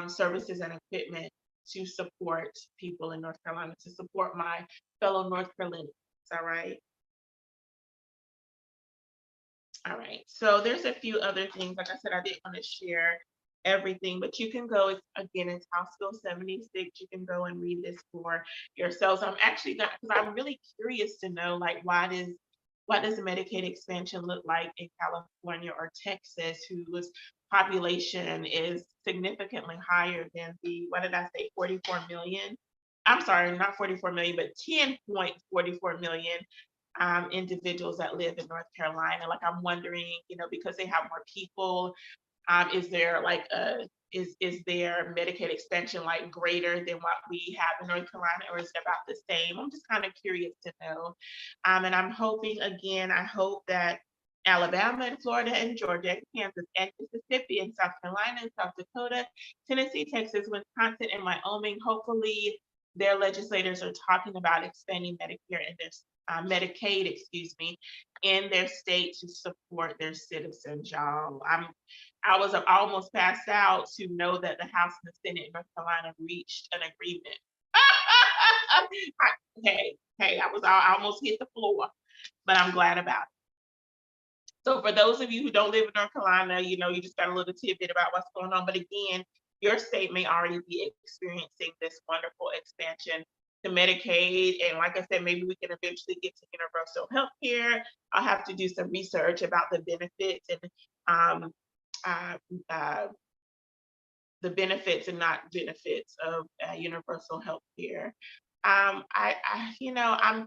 services and equipment to support people in North Carolina, to support my fellow North Carolinians. All right. All right. So there's a few other things. Like I said, I didn't want to share everything, but you can go, again, it's House Bill 76. You can go and read this for yourselves. I'm actually not, because I'm really curious to know, like, what does the Medicaid expansion look like in California or Texas, whose population is significantly higher than the, what did I say, 44 million? I'm sorry, not 44 million, but 10.44 million individuals that live in North Carolina. Like, I'm wondering, because they have more people, is there like is their Medicaid expansion like greater than what we have in North Carolina, or is it about the same? I'm just kind of curious to know. And I'm hoping, again, I hope that Alabama and Florida and Georgia, Kansas and Mississippi and South Carolina and South Dakota, Tennessee, Texas, Wisconsin, and Wyoming, hopefully their legislators are talking about expanding Medicare and their Medicaid, excuse me, in their state to support their citizens, y'all. I was almost passed out to know that the House and the Senate in North Carolina reached an agreement. I almost hit the floor, but I'm glad about it. So for those of you who don't live in North Carolina, you just got a little tidbit about what's going on. But again, your state may already be experiencing this wonderful expansion to Medicaid. And like I said, maybe we can eventually get to universal health care. I'll have to do some research about the benefits and the benefits and not benefits of universal health care. I'm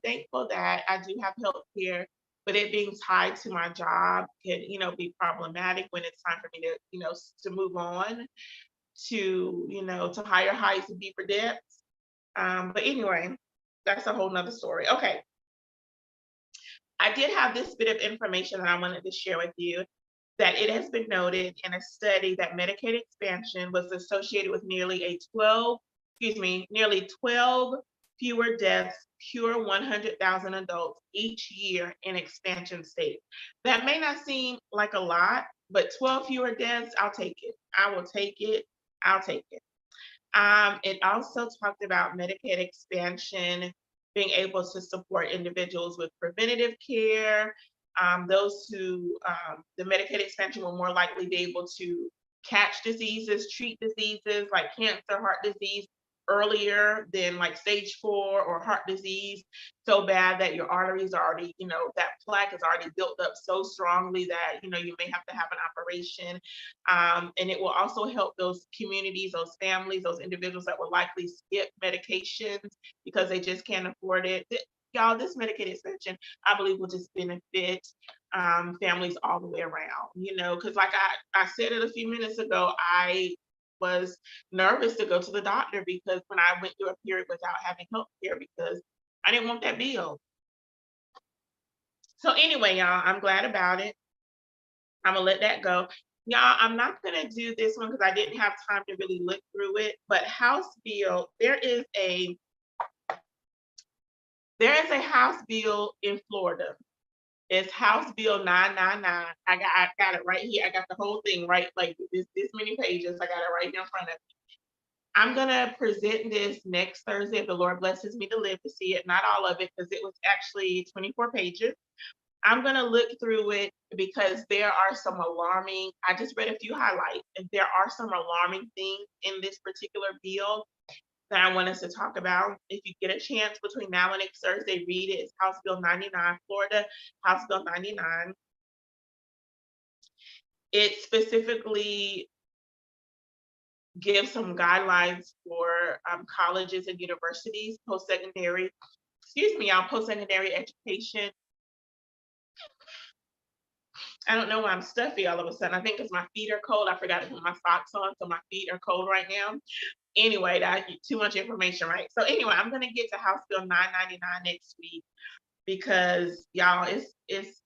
thankful that I do have health care, but it being tied to my job can, be problematic when it's time for me to, to move on to higher heights and deeper depths. But anyway, that's a whole nother story. Okay. I did have this bit of information that I wanted to share with you, that it has been noted in a study that Medicaid expansion was associated with nearly 12 fewer deaths per 100,000 adults each year in expansion states. That may not seem like a lot, but 12 fewer deaths, I'll take it. I will take it. I'll take it. It also talked about Medicaid expansion being able to support individuals with preventative care. Those who the Medicaid expansion will more likely be able to catch diseases, treat diseases like cancer, heart disease earlier than like stage 4 or heart disease so bad that your arteries are already, that plaque is already built up so strongly that, you may have to have an operation. And it will also help those communities, those families, those individuals that will likely skip medications because they just can't afford it. Y'all, this Medicaid expansion, I believe, will just benefit families all the way around, because like I said it a few minutes ago, I was nervous to go to the doctor because when I went through a period without having health care because I didn't want that bill. So anyway, y'all, I'm glad about it. I'm gonna let that go. Y'all, I'm not gonna do this one because I didn't have time to really look through it, but House Bill, there is a House Bill in Florida. It's House Bill 999. I got it right here. I got the whole thing right, like this many pages. I got it right here in front of me. I'm gonna present this next Thursday if the Lord blesses me to live to see it. Not all of it, because it was actually 24 pages. I'm gonna look through it because there are some alarming, I just read a few highlights, and there are some alarming things in this particular bill that I want us to talk about. If you get a chance between now and next Thursday, read it. It's House Bill 99, Florida, House Bill 99. It specifically gives some guidelines for colleges and universities, post-secondary, post-secondary education. I don't know why I'm stuffy all of a sudden. I think because my feet are cold. I forgot to put my socks on, so my feet are cold right now. Anyway, that's too much information, right? So anyway, I'm gonna get to House Bill 999 next week because y'all, it's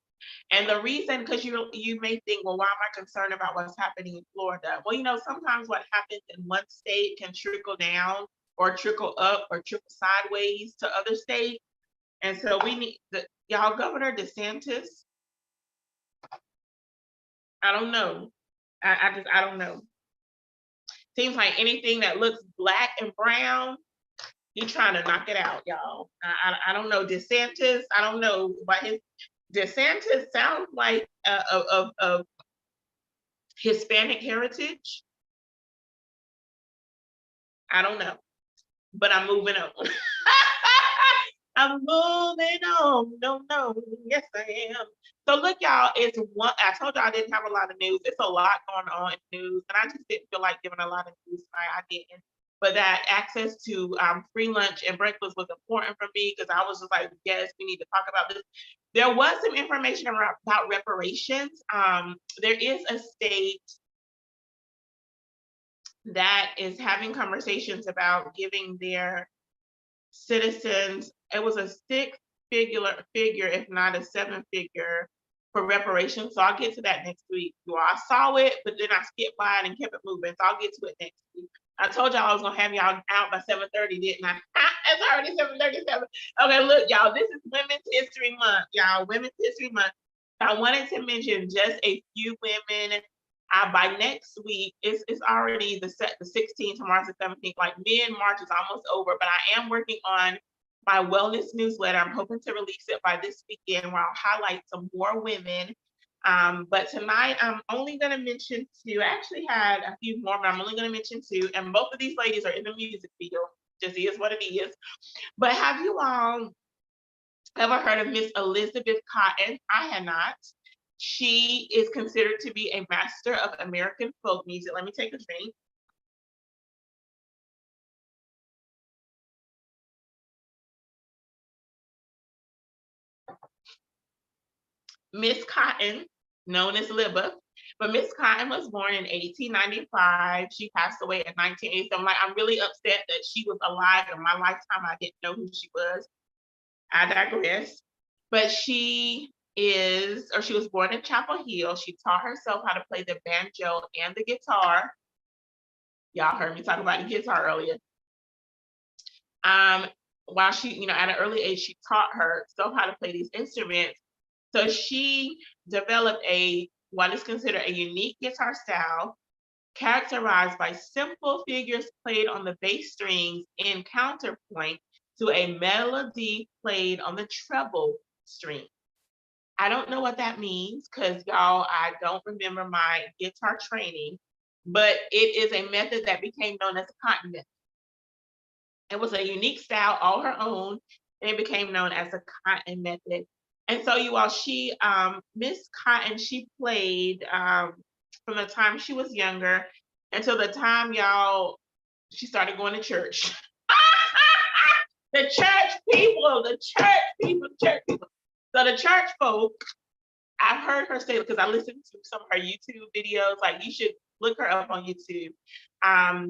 and the reason, because you may think, well, why am I concerned about what's happening in Florida? Well, sometimes what happens in one state can trickle down or trickle up or trickle sideways to other states. And so we need y'all, Governor DeSantis, I don't know. I don't know. Seems like anything that looks black and brown, he's trying to knock it out, y'all. I don't know. DeSantis, I don't know, but DeSantis sounds like of Hispanic heritage. I don't know, but I'm moving on. I'm moving on. No, yes I am. So look, y'all, it's one. I told y'all I didn't have a lot of news. It's a lot going on in news, and I just didn't feel like giving a lot of news tonight. I didn't. But that access to free lunch and breakfast was important for me because I was just like, yes, we need to talk about this. There was some information about reparations. There is a state that is having conversations about giving their citizens, it was a six-figure, if not a seven-figure, for reparations. So I'll get to that next week. Well, I saw it, but then I skipped by it and kept it moving. So I'll get to it next week. I told y'all I was gonna have y'all out by 7:30, didn't I? It's already 7:37. Okay, look, y'all, this is Women's History Month, y'all. Women's History Month. I wanted to mention just a few women. By next week, it's already the 16th, tomorrow's the 17th. Like mid-March is almost over, but I am working on my wellness newsletter. I'm hoping to release it by this weekend, where I'll highlight some more women. But tonight I'm only going to mention two. I actually had a few more, but I'm only going to mention two. And both of these ladies are in the music field. Just is what it is. But have you all ever heard of Miss Elizabeth Cotten? I had not. She is considered to be a master of American folk music. Let me take a drink. Miss Cotten, known as Libby, but Miss Cotten was born in 1895. She passed away in 1987. Like, I'm really upset that she was alive in my lifetime. I didn't know who she was. I digress. But she was born in Chapel Hill. She taught herself how to play the banjo and the guitar. Y'all heard me talk about the guitar earlier. While she, at an early age, she taught herself how to play these instruments. So she developed what is considered a unique guitar style, characterized by simple figures played on the bass strings in counterpoint to a melody played on the treble string. I don't know what that means because, y'all, I don't remember my guitar training, but it is a method that became known as the Cotten method. It was a unique style, all her own, and it became known as the Cotten method. And so, you all, Miss Cotten, she played from the time she was younger until the time, y'all, she started going to church. The church people. So the church folk, I've heard her say, because I listened to some of her YouTube videos, like you should look her up on YouTube.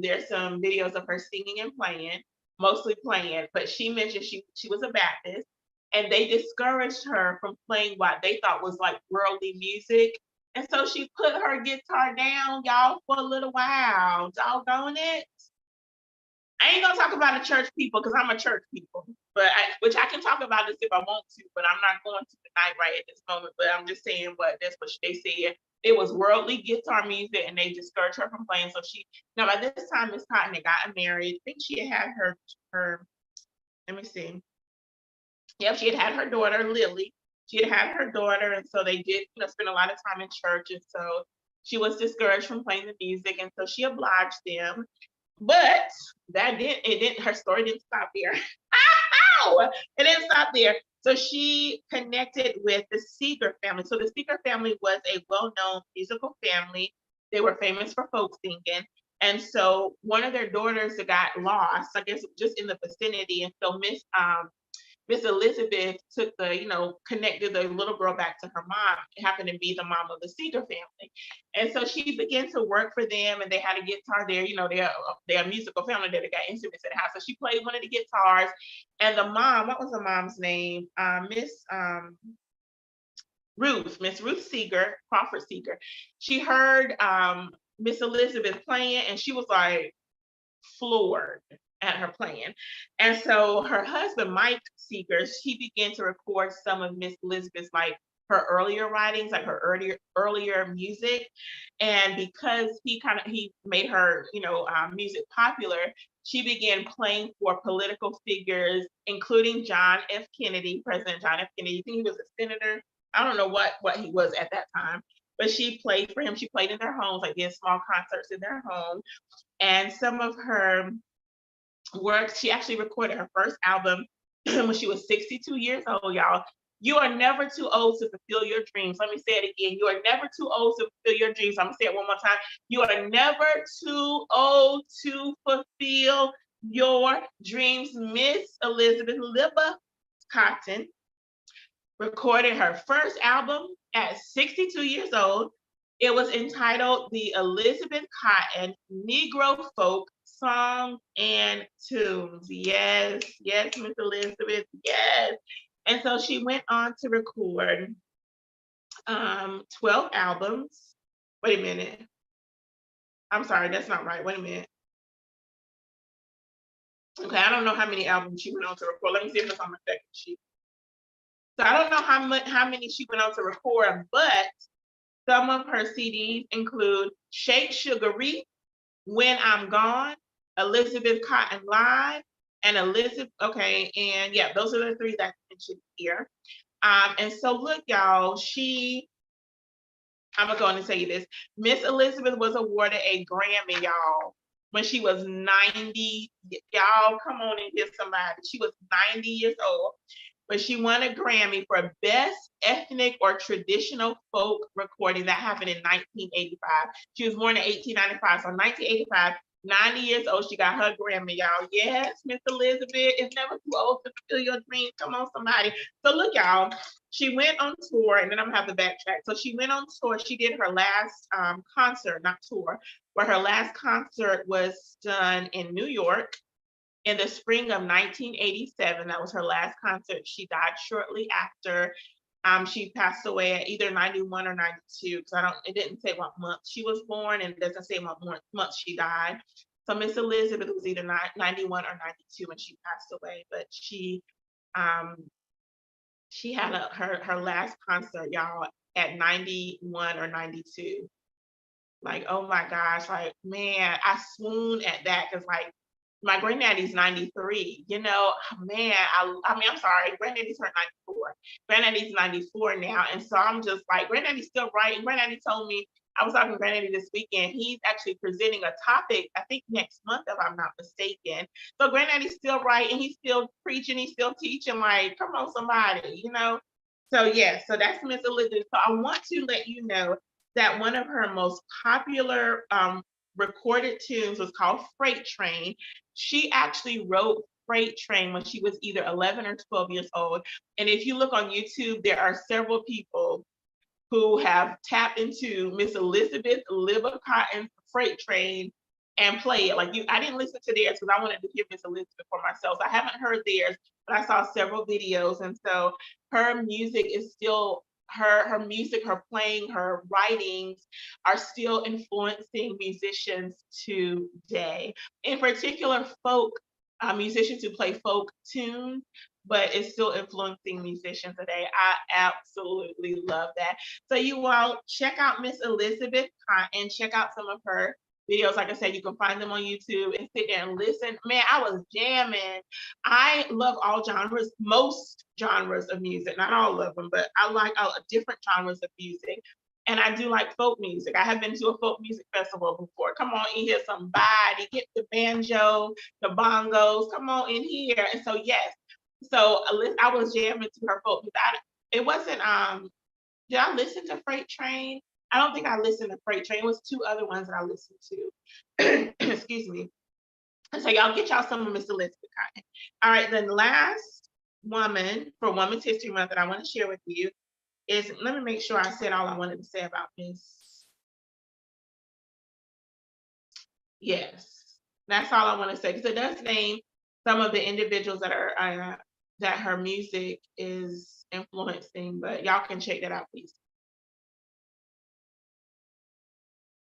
There's some videos of her singing and playing, mostly playing, but she mentioned she was a Baptist, and they discouraged her from playing what they thought was like worldly music And so she put her guitar down, y'all, for a little while. Doggone it. I ain't gonna talk about the church people because I'm a church people, which I can talk about this if I want to, but I'm not going to tonight right at this moment. But I'm just saying that's what they said. It was worldly guitar music, and they discouraged her from playing. So now by this time, Miss Cotten had gotten married. I think she had her. Let me see. Yep, she had her daughter Lily. She had her daughter, and so they did, spend a lot of time in church, and so she was discouraged from playing the music, and so she obliged them. But her story didn't stop there. It didn't stop there. So she connected with the Seeger family. So the Seeger family was a well-known musical family. They were famous for folk singing. And so one of their daughters got lost, I guess, just in the vicinity. And so Miss Elizabeth took connected the little girl back to her mom. It happened to be the mom of the Seeger family. And so she began to work for them, and they had a guitar there. They're a musical family that they got instruments in the house. So she played one of the guitars. And the mom, what was the mom's name? Miss Ruth Seeger, Crawford Seeger. She heard Miss Elizabeth playing, and she was like floored at her playing. And so her husband, Mike Seeger, he began to record some of Miss Elizabeth's, like her earlier writings, like her earlier music. And because he made her, music popular, she began playing for political figures, including John F. Kennedy, President John F. Kennedy. I think he was a senator. I don't know what he was at that time, but she played for him. She played in their homes, like did small concerts in their home. And some of her work, she actually recorded her first album when she was 62 years old, y'all. You are never too old to fulfill your dreams. Let me say it again. You are never too old to fulfill your dreams. I'm gonna say it one more time. You are never too old to fulfill your dreams. Miss Elizabeth Libby Cotten recorded her first album at 62 years old. It was entitled The Elizabeth Cotten Negro Folk Songs and Tunes. Yes, Miss Elizabeth, yes. And so she went on to record 12 albums. Wait a minute. I'm sorry, that's not right. Wait a minute. Okay, I don't know how many albums she went on to record. Let me see if it's on my second sheet. So I don't know how many she went on to record, but some of her CDs include Shake Sugaree, When I'm Gone, Elizabeth Cotten Live, and Elizabeth, okay, and yeah, those are the three that I mentioned here. And so look, y'all, I'm gonna go on and tell you this. Miss Elizabeth was awarded a Grammy, y'all, when she was 90. Y'all, come on and get somebody. She was 90 years old, but she won a Grammy for Best Ethnic or Traditional Folk Recording. That happened in 1985. She was born in 1895, so 1985. 90 years old, she got her Grammy, y'all. Yes, Miss Elizabeth is never too old to fulfill your dreams. Come on, somebody. So look, y'all, she went on tour, and then I'm gonna have to backtrack. So she went on tour. She did her last concert, not tour, but her last concert was done in New York in the spring of 1987. That was her last concert. She died shortly after. She passed away at either 91 or 92, because it didn't say what month she was born, and it doesn't say what month she died. So Miss Elizabeth was either 91 or 92 when she passed away, but she had her last concert, y'all, at 91 or 92. Like, oh my gosh, like, man, I swoon at that, because like my granddaddy's 93, man, I mean, I'm sorry, granddaddy turned 94. Granddaddy's 94 now. And so I'm just like, granddaddy's still writing. Granddaddy told me, I was talking to granddaddy this weekend, he's actually presenting a topic, I think next month, if I'm not mistaken. So granddaddy's still writing, he's still preaching, he's still teaching, like, come on, somebody, So yeah, so that's Miss Elizabeth. So I want to let you know that one of her most popular recorded tunes was called Freight Train. She actually wrote Freight Train when she was either 11 or 12 years old. And if you look on YouTube, there are several people who have tapped into Miss Elizabeth Libby Cotten's Freight Train and play it. Like I didn't listen to theirs because I wanted to hear Miss Elizabeth for myself. So I haven't heard theirs, but I saw several videos. And so her music is still her music, her playing, her writings are still influencing musicians today. In particular, folk musicians who play folk tunes, but it's still influencing musicians today. I absolutely love that. So you all check out Miss Elizabeth Cotten, check out some of her videos. Like I said, you can find them on YouTube and sit there and listen. Man, I was jamming. I love all genres, most genres of music, not all of them, but I like different genres of music. And I do like folk music. I have been to a folk music festival before. Come on in here, somebody. Get the banjo, the bongos. Come on in here. And so, yes. So I was jamming to her folk music. It wasn't, did I listen to Freight Train? I don't think I listened to Freight Train. It was two other ones that I listened to. Excuse me. So y'all get y'all some of Miss Elizabeth Cotten. All right, then last woman for Women's History Month that I want to share with you is, let me make sure I said all I wanted to say about Miss. Yes, that's all I want to say, because it does name some of the individuals that are that her music is influencing, but y'all can check that out, please.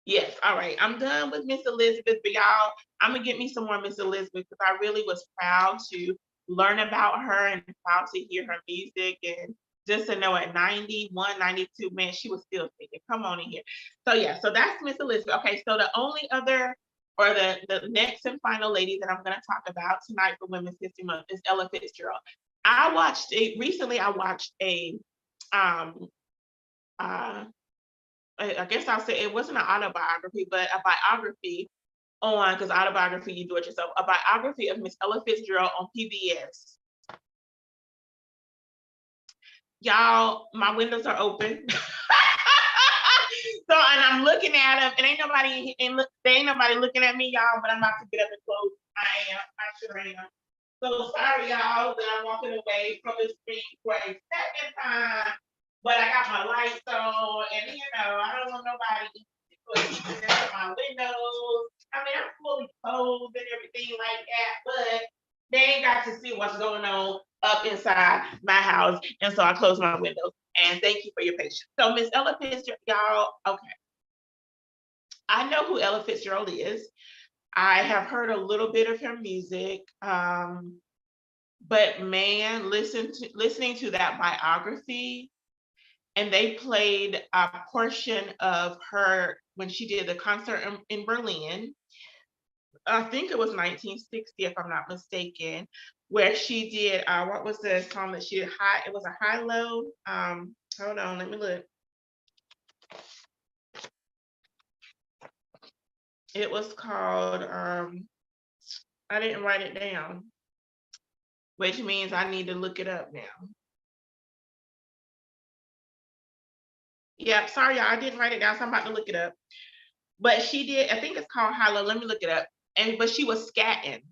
Yes, all right. I'm done with Miss Elizabeth, but y'all, I'm gonna get me some more Miss Elizabeth because I really was proud to learn about her and proud to hear her music, and just to know at 91, 92, man, she was still singing. Come on in here. So yeah, so that's Miss Elizabeth. Okay, so the only other, or the next and final lady that I'm gonna talk about tonight for Women's History Month is Ella Fitzgerald. Recently I watched a um I guess I'll say it wasn't an autobiography, but a biography on, because autobiography, you do it yourself, a biography of Miss Ella Fitzgerald on PBS. Y'all, my windows are open. So, and I'm looking at them, and there ain't nobody looking at me, y'all, but I'm about to get up and close. I sure am. So sorry, y'all, that I'm walking away from the screen for a second time. But I got my lights on, and I don't want nobody peeking into my windows. I mean, I'm fully clothed and everything like that, but they ain't got to see what's going on up inside my house. And so I close my windows. And thank you for your patience. So Miss Ella Fitzgerald, y'all, okay. I know who Ella Fitzgerald is. I have heard a little bit of her music. But man, listening to that biography, and they played a portion of her when she did the concert in Berlin. I think it was 1960, if I'm not mistaken, where she did, what was the song that she did? It was a high-low. Hold on, let me look. It was called, I didn't write it down, which means I need to look it up now. Yeah, sorry, y'all, I didn't write it down, so I'm about to look it up. But she did, I think it's called High-Low. Let me look it up. But she was scatting.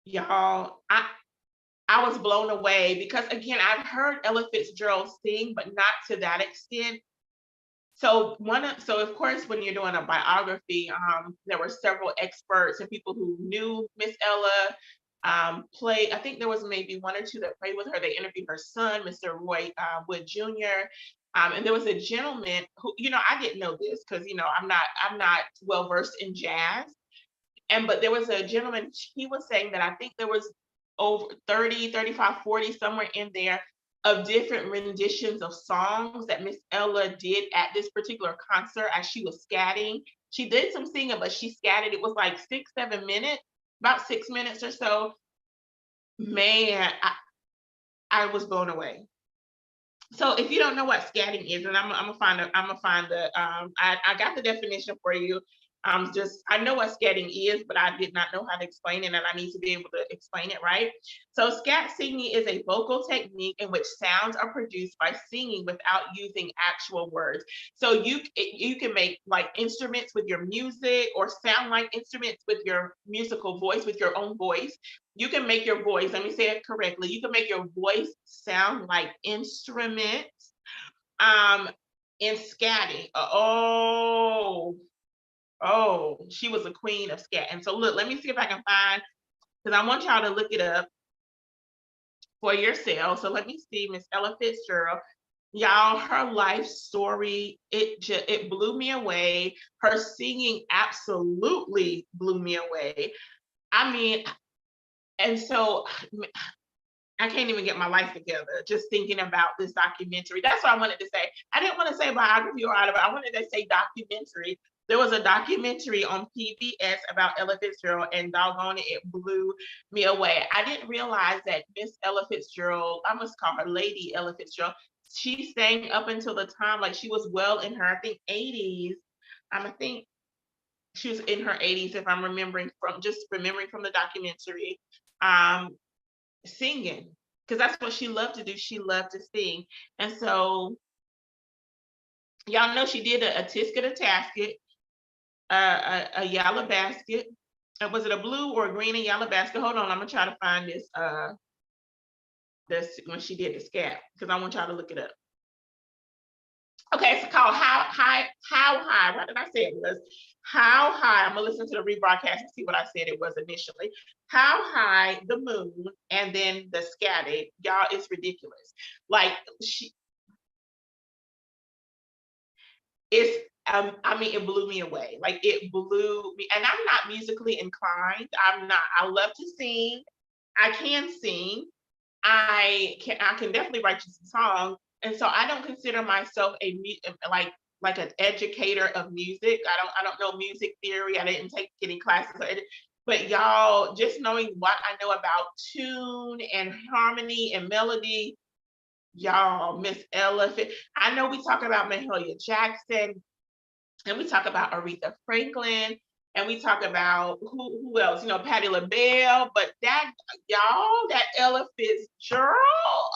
Y'all, I was blown away because, again, I've heard Ella Fitzgerald sing, but not to that extent. So of course, when you're doing a biography, there were several experts and people who knew Miss Ella. I think there was maybe one or two that played with her. They interviewed her son, Mr. Roy Wood Jr. And there was a gentleman who, I didn't know this because, I'm not well versed in jazz. But there was a gentleman, he was saying that I think there was over 30, 35, 40, somewhere in there, of different renditions of songs that Miss Ella did at this particular concert as she was scatting. She did some singing, but she scatted. It was like 6, 7 minutes, about 6 minutes or so. Man, I was blown away. So if you don't know what scatting is, and I'm gonna find I got the definition for you. I know what scatting is, but I did not know how to explain it, and I need to be able to explain it right. So scat singing is a vocal technique in which sounds are produced by singing without using actual words. So you can make like instruments with your music, or sound like instruments with your musical voice, with your own voice. You can make your voice, let me say it correctly, you can make your voice sound like instruments in scatting. She was a queen of scat. And so look, let me see if I can find, because I want y'all to look it up. for yourself. So let me see, Miss Ella Fitzgerald. Y'all, her life story, it blew me away. Her singing absolutely blew me away. I mean, and so I can't even get my life together just thinking about this documentary. That's what I wanted to say. I didn't want to say biography or autobiography. I wanted to say documentary. There was a documentary on PBS about Ella Fitzgerald, and doggone it, it blew me away. I didn't realize that Miss Ella Fitzgerald, I must call her Lady Ella Fitzgerald, she sang up until the time, like she was well in her, I think, 80s. I think she was in her 80s, if I'm remembering from the documentary. Singing, because that's what she loved to do. She loved to sing. And so y'all know she did a tisket, a tasket, a yellow basket. Was it a blue or a green and yellow basket? Hold on, I'm gonna try to find this when she did the scat, because I want y'all to look it up. Okay, it's called How High. What did I say it was? How High. I'm gonna listen to the rebroadcast and see what I said it was initially. How High the Moon, and then the scattered. Y'all, it's ridiculous. Like I mean, it blew me away. Like it blew me, and I'm not musically inclined. I'm not. I love to sing. I can sing. I can definitely write you some songs. And so I don't consider myself like an educator of music. I don't know music theory. I didn't take any classes, but y'all, just knowing what I know about tune and harmony and melody, y'all, Miss Ella, I know we talk about Mahalia Jackson, and we talk about Aretha Franklin, and we talk about who else, you know, Patti LaBelle, but that, y'all, that Ella Fitzgerald,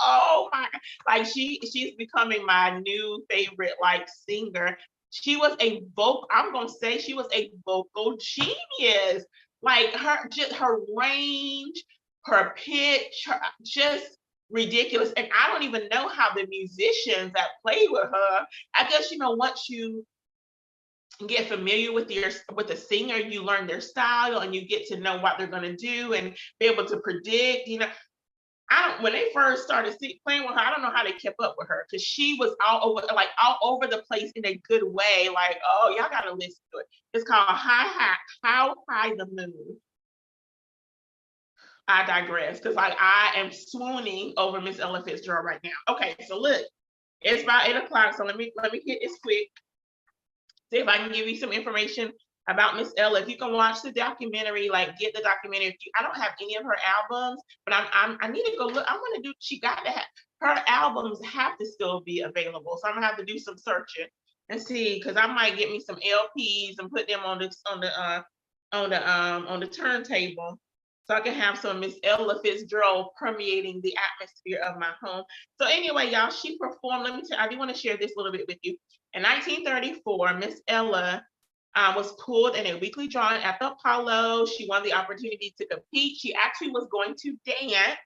oh my God, like she's becoming my new favorite, like, singer. She was I'm gonna say she was a vocal genius. Like her range, her pitch, just ridiculous. And I don't even know how the musicians that play with her, I guess, you know, once you get familiar with the singer, you learn their style and you get to know what they're going to do and be able to predict, you know. When they first started playing with her, I don't know how they kept up with her, because she was all over the place in a good way. Like, oh, y'all gotta listen to it. It's called How High the Moon. I digress, because like I am swooning over Miss Ella Fitzgerald right now. Okay, so look, it's about 8 o'clock, so let me hit this quick. See if I can give you some information about Miss Ella. If you can watch the documentary, like get the documentary. I don't have any of her albums, but I need to go look. I'm gonna do. She got to have her albums have to still be available, so I'm gonna have to do some searching and see, because I might get me some LPs and put them on the turntable, so I can have some Miss Ella Fitzgerald permeating the atmosphere of my home. So anyway, y'all, she performed. I do want to share this a little bit with you. In 1934, Miss Ella was pulled in a weekly drawing at the Apollo. She won the opportunity to compete. She actually was going to dance,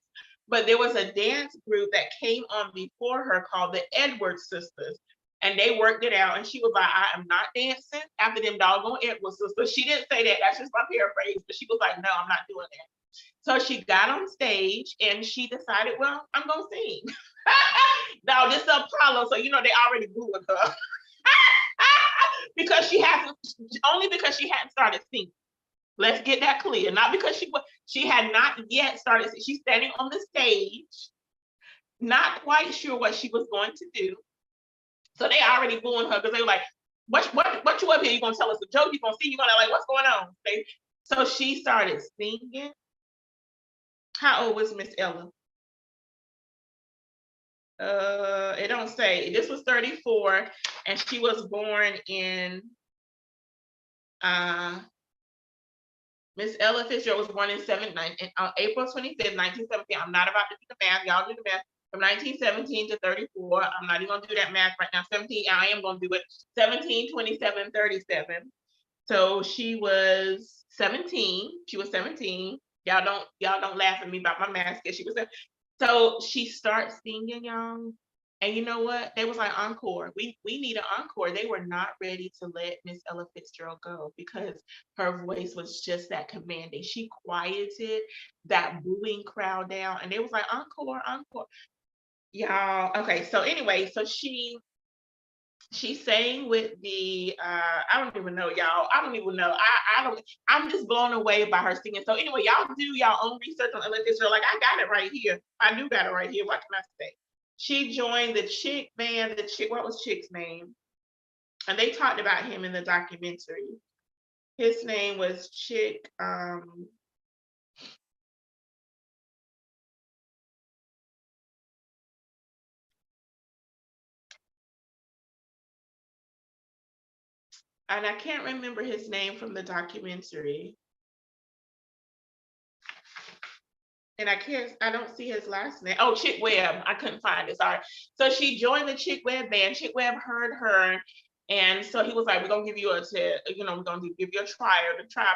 but there was a dance group that came on before her called the Edwards Sisters, and they worked it out. And she was like, I am not dancing after them doggone Edwards Sisters. She didn't say that. That's just my paraphrase, but she was like, no, I'm not doing that. So she got on stage and she decided, well, I'm gonna sing. Now this is Apollo, so you know they already booed her. because she hadn't started singing. Let's get that clear. Not because she had not yet started. She's standing on the stage, not quite sure what she was going to do. So they already booing her, because they were like, what you up here? You gonna tell us a joke? You gonna sing? You gonna, like, what's going on? So she started singing. How old was Miss Ella? It don't say. This was 34, and she was born in Miss Ella Fitzgerald was born in April 25th, 1917. I'm not about to do the math. Y'all do the math. From 1917 to 34. I'm not even gonna do that math right now. 17, I am gonna do it. 17, 27, 37. So she was 17. She was 17. Y'all don't laugh at me about my math, because she was. So she starts singing, y'all. And you know what? They was like, encore. We need an encore. They were not ready to let Miss Ella Fitzgerald go because her voice was just that commanding. She quieted that booing crowd down, and they was like, encore, encore. Y'all. Okay, so anyway, so she sang with the I don't even know, y'all. I don't even know. I don't, I'm just blown away by her singing. So anyway, y'all do y'all own research on Ella Fitzgerald. Like, I got it right here. I do got it right here. What can I say? She joined the Chick band. The Chick, what was Chick's name? And they talked about him in the documentary. His name was Chick. And I can't remember his name from the documentary. And I don't see his last name. Oh, Chick Webb. I couldn't find it. Sorry. So she joined the Chick Webb band. Chick Webb heard her. And so he was like, we're gonna give you we're gonna give you a trial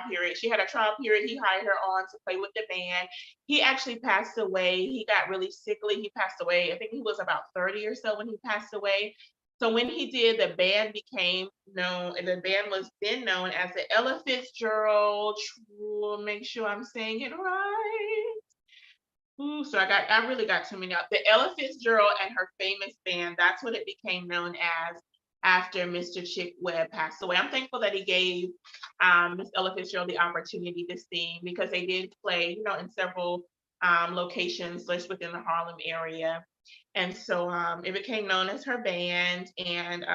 period. She had a trial period. He hired her on to play with the band. He actually passed away. He got really sickly. He passed away. I think he was about 30 or so when he passed away. So when he did, the band became known, and the band was then known as the Ella Fitzgerald. Make sure I'm saying it right. Ooh, so I really got too many out. The Ella Fitzgerald and her famous band, that's what it became known as after Mr. Chick Webb passed away. I'm thankful that he gave Miss Ella Fitzgerald the opportunity to sing, because they did play, in several locations just within the Harlem area. And so it became known as her band. And,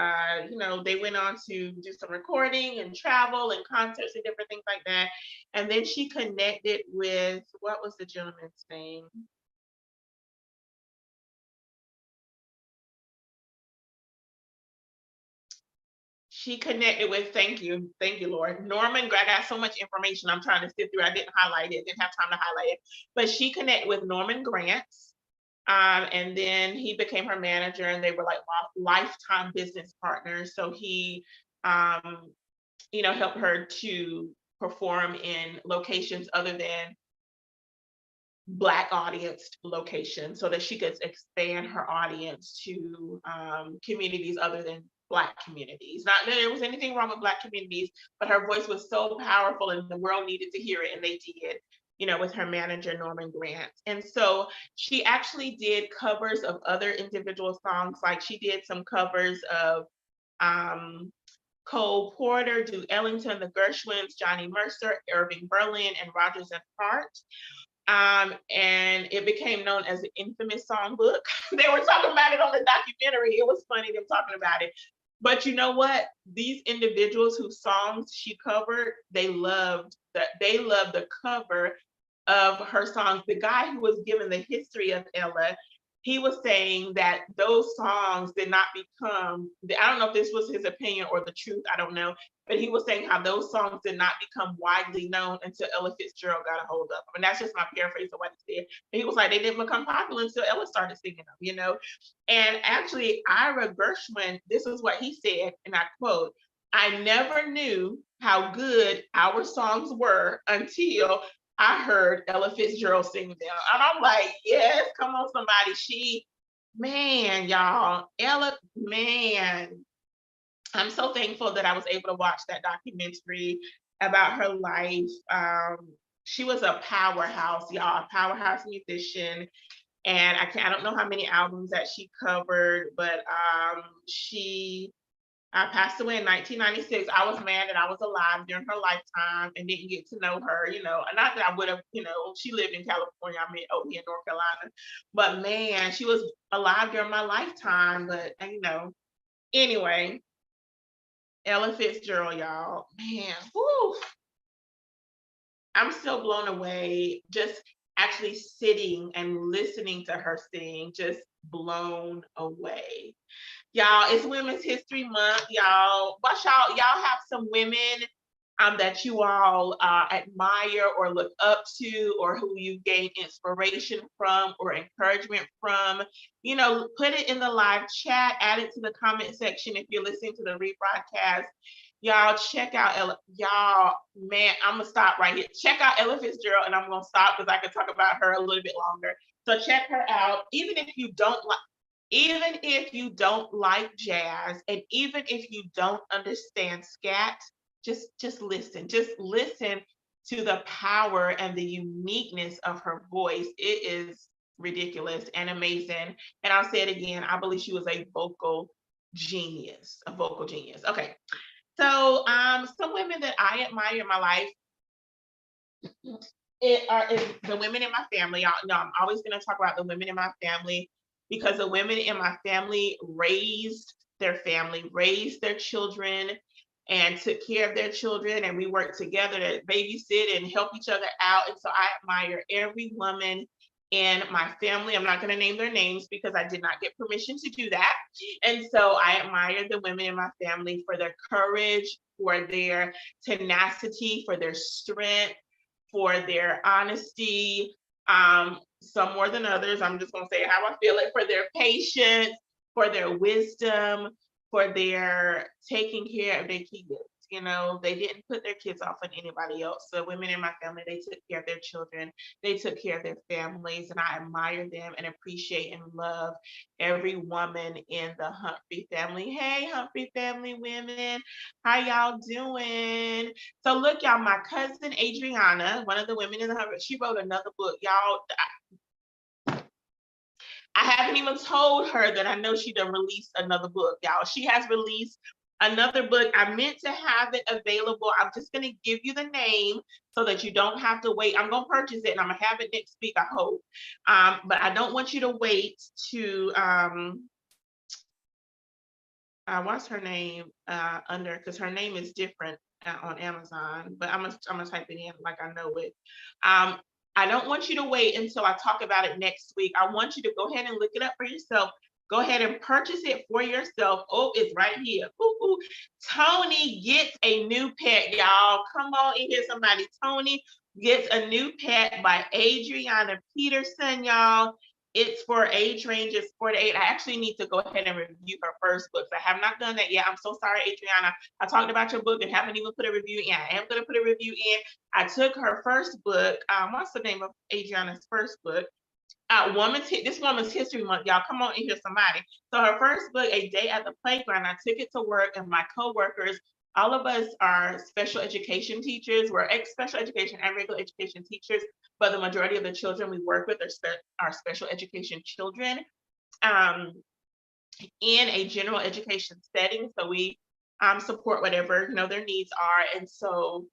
they went on to do some recording and travel and concerts and different things like that. And then she connected with, what was the gentleman's name? She connected with, thank you, Lord. Norman, I got so much information I'm trying to sift through. I didn't highlight it, didn't have time to highlight it. But she connected with Norman Grant. And then he became her manager, and they were like lifetime business partners. So he, helped her to perform in locations other than Black audience locations, so that she could expand her audience to communities other than Black communities. Not that there was anything wrong with Black communities, but her voice was so powerful and the world needed to hear it, and they did, with her manager, Norman Grant. And so she actually did covers of other individual songs. Like, she did some covers of Cole Porter, Duke Ellington, the Gershwins, Johnny Mercer, Irving Berlin, and Rodgers and Hart. And it became known as the infamous songbook. They were talking about it on the documentary. It was funny, them talking about it. But you know what? These individuals whose songs she covered, they loved the cover of her songs. The guy who was given the history of Ella, he was saying that those songs did not become, I don't know if this was his opinion or the truth, I don't know, but he was saying how those songs did not become widely known until Ella Fitzgerald got a hold of them. And that's just my paraphrase of what he said. But he was like, they didn't become popular until Ella started singing them. And actually, Ira Gershwin, this is what he said, and I quote, "I never knew how good our songs were until I heard Ella Fitzgerald sing them." And I'm like, yes, come on, somebody. Man, y'all, Ella, man, I'm so thankful that I was able to watch that documentary about her life. She was a powerhouse, y'all, a powerhouse musician. And I don't know how many albums that she covered, but she passed away in 1996. I was mad that I was alive during her lifetime and didn't get to know her, not that I would have, she lived in California, I'm here in North Carolina, but man, she was alive during my lifetime. But, anyway, Ella Fitzgerald, y'all, man, whew, I'm still blown away just actually sitting and listening to her sing, just blown away. Y'all, it's Women's History Month, y'all. But y'all have some women that you all admire or look up to, or who you gain inspiration from or encouragement from. Put it in the live chat, add it to the comment section if you're listening to the rebroadcast. Y'all check out Ella. Y'all, man, I'm gonna stop right here. Check out Ella Fitzgerald, and I'm gonna stop because I could talk about her a little bit longer. So check her out. Even if you don't like, Even if you don't like jazz, and even if you don't understand scat, just listen. Just listen to the power and the uniqueness of her voice. It is ridiculous and amazing. And I'll say it again, I believe she was a vocal genius, a vocal genius. Okay. So some women that I admire in my life is the women in my family. Y'all know I'm always going to talk about the women in my family because the women in my family raised their children, and took care of their children, and we worked together to babysit and help each other out. And so I admire every woman in my family. I'm not going to name their names because I did not get permission to do that. And so I admire the women in my family for their courage, for their tenacity, for their strength, for their honesty, some more than others. I'm just going to say how I feel it, for their patience, for their wisdom, for their taking care of their kids. You know, they didn't put their kids off on anybody else. So women in my family, they took care of their children, they took care of their families, and I admire them and appreciate and love every woman in the Humphrey family. Hey, Humphrey family women, how y'all doing? So look, y'all, my cousin Adriana, one of the women in the Humphrey, she wrote another book. Y'all, I haven't even told her that I know she done released another book, y'all. She has released another book. I meant to have it available. I'm just going to give you the name so that you don't have to wait. I'm going to purchase it and I'm going to have it next week, I hope. But I don't want you to wait to, what's her name under, because her name is different on Amazon, but I'm gonna type it in like I know it. I don't want you to wait until I talk about it next week. I want you to go ahead and look it up for yourself. Go ahead and purchase it for yourself. Oh, it's right here. Ooh, ooh. Tony gets a new pet, y'all. Come on in here, somebody. Tony gets a new pet by Adriana Peterson, y'all. It's for age ranges 4 to 8. I actually need to go ahead and review her first books. I have not done that yet. I'm so sorry, Adriana. I talked about your book and haven't even put a review in. I am going to put a review in. I took her first book. What's the name of Adriana's first book? This Woman's History Month, y'all. Come on in here, somebody. So her first book, A Day at the Playground, I took it to work, and my coworkers, all of us are special education teachers. We're special education and regular education teachers, but the majority of the children we work with are special education children in a general education setting. So we support whatever their needs are, and so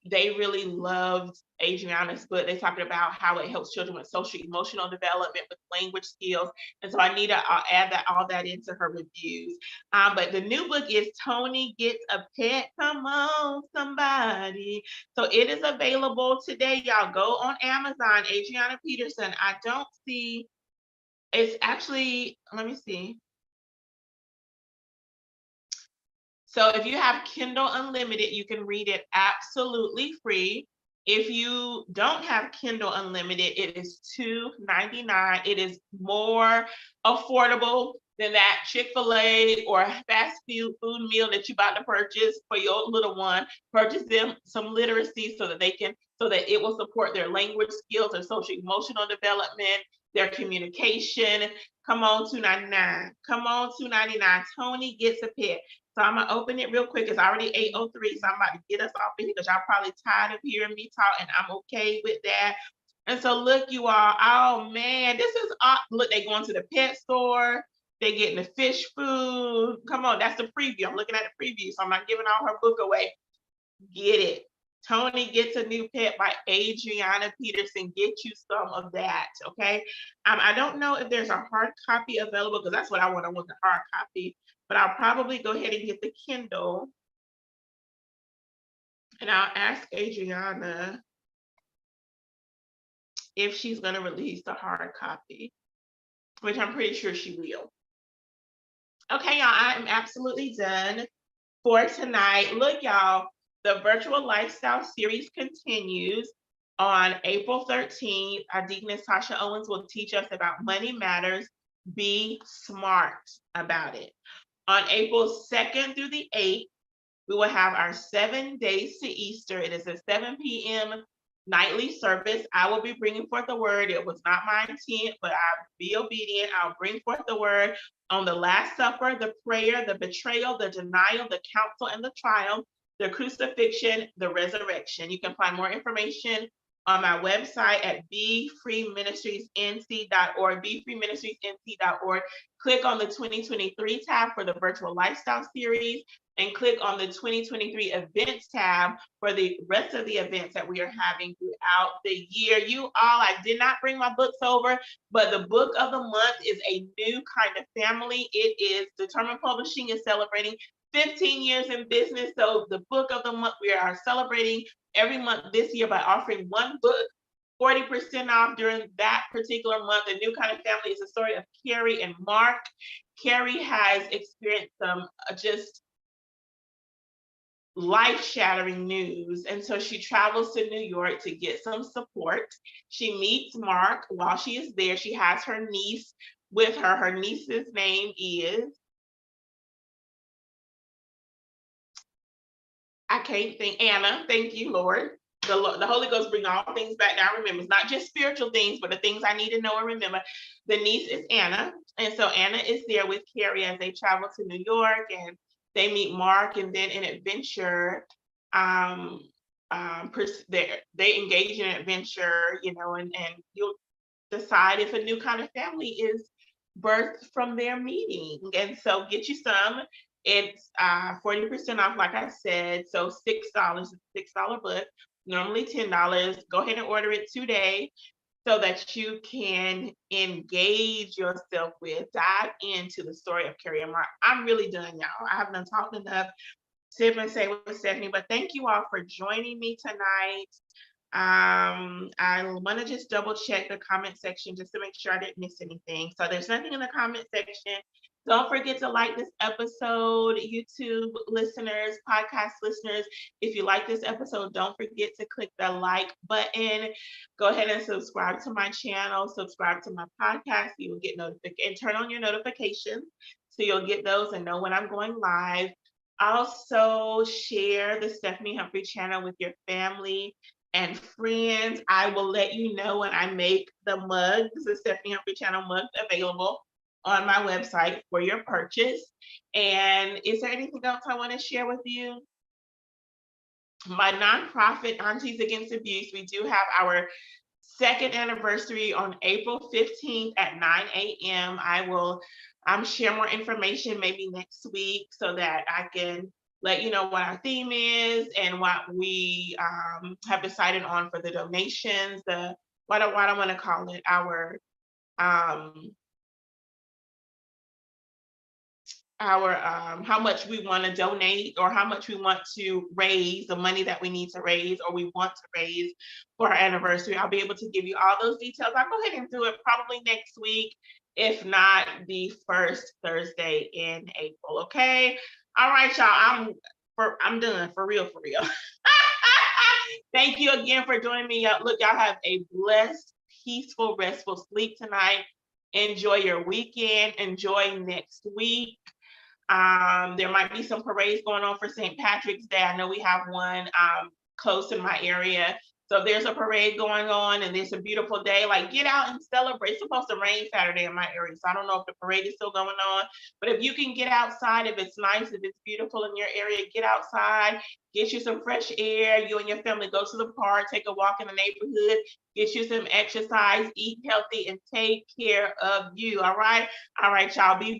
they really loved Adriana's book. They talked about how it helps children with social emotional development, with language skills. And so I need to add all that into her reviews. But the new book is Tony Gets a Pet. Come on, somebody. So it is available today, y'all. Go on Amazon, Adriana Peterson. I don't see, it's actually, let me see. So if you have Kindle Unlimited, you can read it absolutely free. If you don't have Kindle Unlimited, it is $2.99. It is more affordable than that Chick-fil-A or fast food meal that you're about to purchase for your little one. Purchase them some literacy so that it will support their language skills, their social emotional development, their communication. Come on, $2.99. Come on, $2.99. Tony Gets a Pet. So I'm gonna open it real quick. It's already 8:03, so I'm about to get us off of here because y'all probably tired of hearing me talk, and I'm okay with that. And so look, you all, oh man, this is look, they going to the pet store, they getting the fish food. Come on, that's the preview. I'm looking at the preview, so I'm not giving all her book away. Get it. Tony Gets a New Pet by Adriana Peterson. Get you some of that, okay? I don't know if there's a hard copy available because that's what I want. I want the hard copy, but I'll probably go ahead and get the Kindle. And I'll ask Adriana if she's going to release the hard copy, which I'm pretty sure she will. Okay, y'all, I am absolutely done for tonight. Look, y'all, the virtual lifestyle series continues. On April 13th, our Deaconess Tasha Owens will teach us about money matters. Be smart about it. On April 2nd through the 8th, we will have our 7 days to Easter. It is at 7 p.m. nightly service. I will be bringing forth the word. It was not my intent, but I'll be obedient. I'll bring forth the word on the Last Supper, the prayer, the betrayal, the denial, the counsel, and the trial, the crucifixion, the resurrection. You can find more information on my website at befreeministriesnc.org, befreeministriesnc.org. Click on the 2023 tab for the virtual lifestyle series, and click on the 2023 events tab for the rest of the events that we are having throughout the year. You all, I did not bring my books over, but the book of the month is A New Kind of Family. It is Determined Publishing is celebrating 15 years in business. So the book of the month, we are celebrating every month this year by offering one book 40% off during that particular month. A New Kind of Family is the story of Carrie and Mark. Carrie has experienced some just life-shattering news, and so she travels to New York to get some support. She meets Mark. While she is there, she has her niece with her. Her niece's name is, I can't think, Anna. Thank you, Lord. The Holy Ghost bring all things back down. Remember, it's not just spiritual things, but the things I need to know and remember. The niece is Anna, and so Anna is there with Carrie as they travel to New York, and they meet Mark, and then an adventure. They engage in an adventure, and you'll decide if a new kind of family is birthed from their meeting. And so get you some. It's 40% off, like I said. So $6, it's a $6 book, normally $10. Go ahead and order it today so that you can engage yourself with, dive into the story of Carrie and Mark. I'm really done, y'all. I haven't talked enough. Sip and say with Stephanie, but thank you all for joining me tonight. I want to just double check the comment section just to make sure I didn't miss anything. So there's nothing in the comment section. Don't forget to like this episode, YouTube listeners, podcast listeners. If you like this episode, don't forget to click the like button. Go ahead and subscribe to my channel, subscribe to my podcast. You will get notifications, and turn on your notifications so you'll get those and know when I'm going live. Also, share the Stephanie Humphrey channel with your family and friends. I will let you know when I make the mugs, the Stephanie Humphrey channel mugs, available on my website for your purchase. And is there anything else I want to share with you? My nonprofit, Aunties Against Abuse, we do have our second anniversary on April 15th at 9 a.m. I will share more information maybe next week so that I can let you know what our theme is and what we have decided on for the donations, what I want to call it, our how much we want to donate or how much we want to raise, the money that we need to raise or we want to raise for our anniversary. I'll be able to give you all those details. I'll go ahead and do it probably next week, if not the first Thursday in April. Okay. All right, y'all. I'm done for real. Thank you again for joining me. Look, y'all have a blessed, peaceful, restful sleep tonight. Enjoy your weekend. Enjoy next week. There might be some parades going on for St. Patrick's Day. I know we have one close in my area. So if there's a parade going on and it's a beautiful day, like get out and celebrate. It's supposed to rain Saturday in my area, so I don't know if the parade is still going on. But if you can get outside, if it's nice, if it's beautiful in your area, get outside, get you some fresh air. You and your family go to the park, take a walk in the neighborhood, get you some exercise, eat healthy, and take care of you. All right, y'all. Be